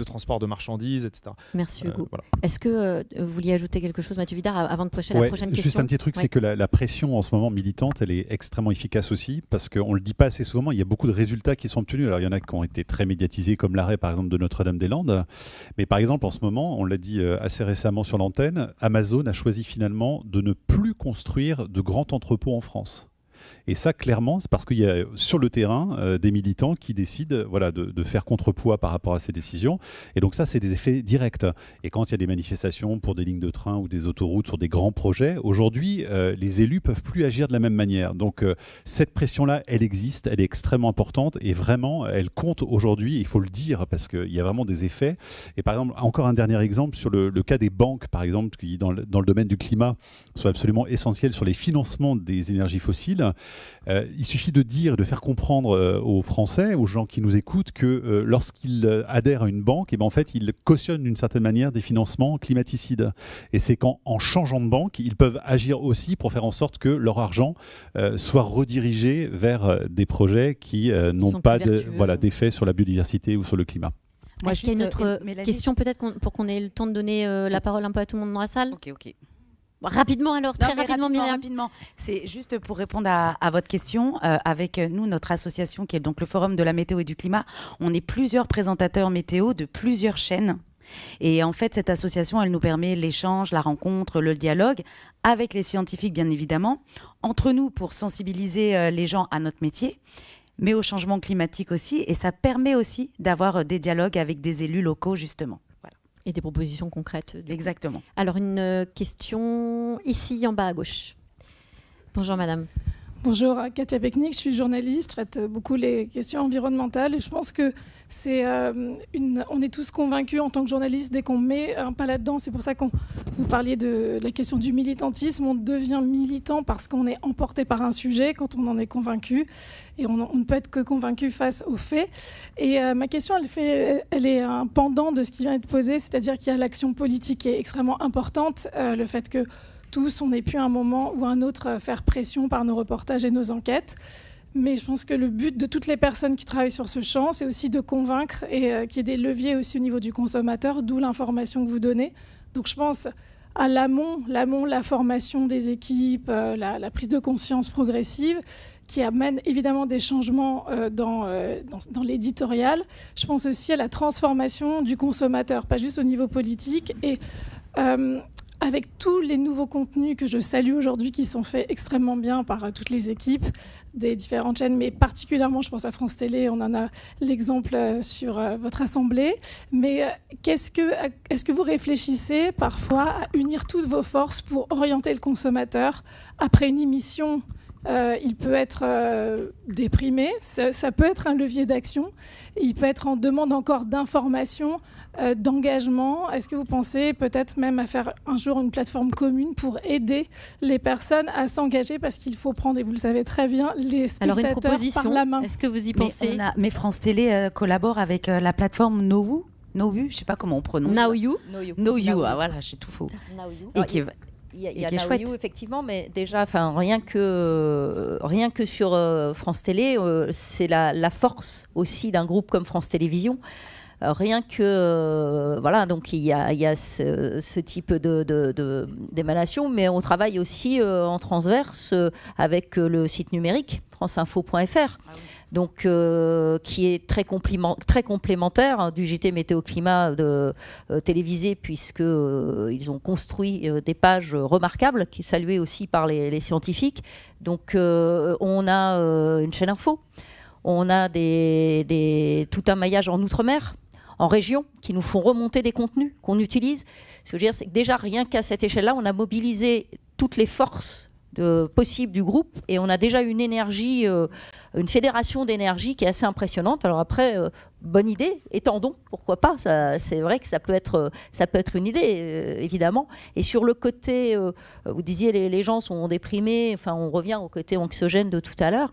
transport de marchandises, etc. Merci Hugo. Voilà. Est-ce que vous vouliez ajouter quelque chose, Mathieu Vidard, avant de poser la prochaine question? Juste un petit truc, c'est que la pression en ce moment militante, elle est extrêmement efficace aussi, parce qu'on ne le dit pas assez souvent, il y a beaucoup de résultats qui sont obtenus. Alors il y en a qui ont été très médiatisés, comme l'arrêt par exemple de Notre-Dame-des-Landes, mais par exemple en ce moment, on l'a dit assez récemment sur l'antenne, Amazon a choisi finalement de ne plus construire de grands entrepôts en France. Et ça, clairement, c'est parce qu'il y a sur le terrain des militants qui décident de faire contrepoids par rapport à ces décisions. Et donc ça, c'est des effets directs. Et quand il y a des manifestations pour des lignes de train ou des autoroutes sur des grands projets, aujourd'hui, les élus ne peuvent plus agir de la même manière. Donc cette pression-là, elle existe, elle est extrêmement importante et vraiment, elle compte aujourd'hui, il faut le dire, parce qu'il y a vraiment des effets. Et par exemple, encore un dernier exemple sur le cas des banques, par exemple, qui dans le domaine du climat sont absolument essentiels sur les financements des énergies fossiles. Il suffit de dire, de faire comprendre aux Français, aux gens qui nous écoutent, que lorsqu'ils adhèrent à une banque, en fait, ils cautionnent d'une certaine manière des financements climaticides. Et c'est qu'en changeant de banque, ils peuvent agir aussi pour faire en sorte que leur argent soit redirigé vers des projets qui n'ont pas d'effet sur la biodiversité ou sur le climat. Est-ce qu'il y a une autre question peut-être pour qu'on ait le temps de donner la parole un peu à tout le monde dans la salle? Ok. Rapidement alors, très rapidement. C'est juste pour répondre à votre question. Avec nous, notre association qui est donc le Forum de la météo et du climat, on est plusieurs présentateurs météo de plusieurs chaînes. Et en fait, cette association, elle nous permet l'échange, la rencontre, le dialogue avec les scientifiques, bien évidemment, entre nous pour sensibiliser les gens à notre métier, mais au changement climatique aussi. Et ça permet aussi d'avoir des dialogues avec des élus locaux, justement. Et des propositions concrètes. Exactement. Alors, une question ici, en bas à gauche. Bonjour, madame. Bonjour, Katia Peknik, je suis journaliste, je traite beaucoup les questions environnementales et je pense que on est tous convaincus en tant que journaliste dès qu'on met un pas là-dedans. C'est pour ça qu'on vous parliez de la question du militantisme. On devient militant parce qu'on est emporté par un sujet quand on en est convaincu et on ne peut être que convaincu face aux faits. Et ma question, elle est un pendant de ce qui vient d'être posé, c'est-à-dire qu'il y a l'action politique qui est extrêmement importante, le fait que tous, on ait pu à un moment ou à un autre faire pression par nos reportages et nos enquêtes. Mais je pense que le but de toutes les personnes qui travaillent sur ce champ, c'est aussi de convaincre et qu'il y ait des leviers aussi au niveau du consommateur, d'où l'information que vous donnez. Donc je pense à l'amont, la formation des équipes, la prise de conscience progressive, qui amène évidemment des changements dans l'éditorial. Je pense aussi à la transformation du consommateur, pas juste au niveau politique. Et avec tous les nouveaux contenus que je salue aujourd'hui, qui sont faits extrêmement bien par toutes les équipes des différentes chaînes, mais particulièrement, je pense à France Télé, on en a l'exemple sur votre assemblée. Mais est-ce que vous réfléchissez parfois à unir toutes vos forces pour orienter le consommateur après une émission? Il peut être déprimé, ça peut être un levier d'action, il peut être en demande encore d'information, d'engagement. Est-ce que vous pensez peut-être même à faire un jour une plateforme commune pour aider les personnes à s'engager, parce qu'il faut prendre, et vous le savez très bien, les spectateurs par la main? Est-ce que vous y pensez? Mais France Télé collabore avec la plateforme Nowu, je ne sais pas comment on prononce. Now You, ah voilà, j'ai tout faux. Et qui est... Il y a Now You, effectivement, mais déjà, rien que sur France Télé, c'est la force aussi d'un groupe comme France Télévisions. Rien que donc il y a ce type d'émanation, mais on travaille aussi en transverse avec le site numérique franceinfo.fr. Donc, qui est très complémentaire du JT Météo Climat télévisé, puisqu'ils ont construit des pages remarquables, qui sont saluées aussi par les scientifiques. Donc, on a une chaîne info, on a tout un maillage en Outre-mer. en région, qui nous font remonter des contenus qu'on utilise. Ce que je veux dire, c'est que déjà, rien qu'à cette échelle-là, on a mobilisé toutes les forces possibles du groupe et on a déjà une énergie, une fédération d'énergie qui est assez impressionnante. Alors après, bonne idée, étendons, pourquoi pas. C'est vrai que ça peut être une idée, évidemment. Et sur le côté, vous disiez les gens sont déprimés, enfin on revient au côté anxiogène de tout à l'heure.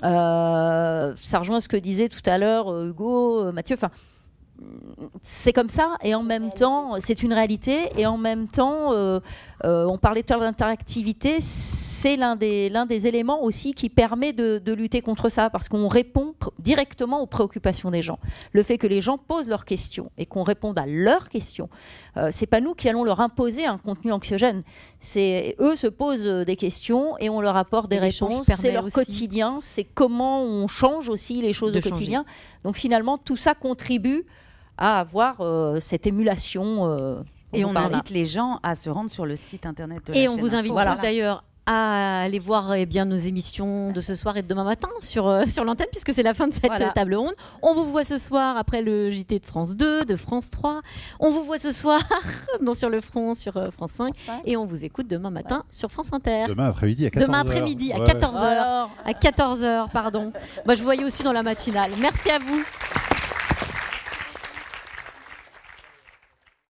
Ça rejoint ce que disait tout à l'heure Hugo, Mathieu, enfin c'est comme ça, et en même temps, c'est une réalité, et en même temps, on parlait tout à l'heure d'interactivité, c'est l'un des éléments aussi qui permet de lutter contre ça, parce qu'on répond directement aux préoccupations des gens. Le fait que les gens posent leurs questions et qu'on réponde à leurs questions, c'est pas nous qui allons leur imposer un contenu anxiogène. C'est eux se posent des questions et on leur apporte des réponses. C'est leur quotidien, c'est comment on change aussi les choses au quotidien. Donc finalement, tout ça contribue à avoir cette émulation. Et on invite les gens à se rendre sur le site internet de la chaîne. Et on vous invite tous d'ailleurs à aller voir nos émissions de ce soir et de demain matin sur l'antenne, puisque c'est la fin de cette table ronde. On vous voit ce soir après le JT de France 2, de France 3. On vous voit ce soir sur le front sur France 5. Et on vous écoute demain matin sur France Inter. Demain après-midi à 14h. Demain après-midi à 14h. À 14h, pardon. Moi, je vous voyais aussi dans la matinale. Merci à vous.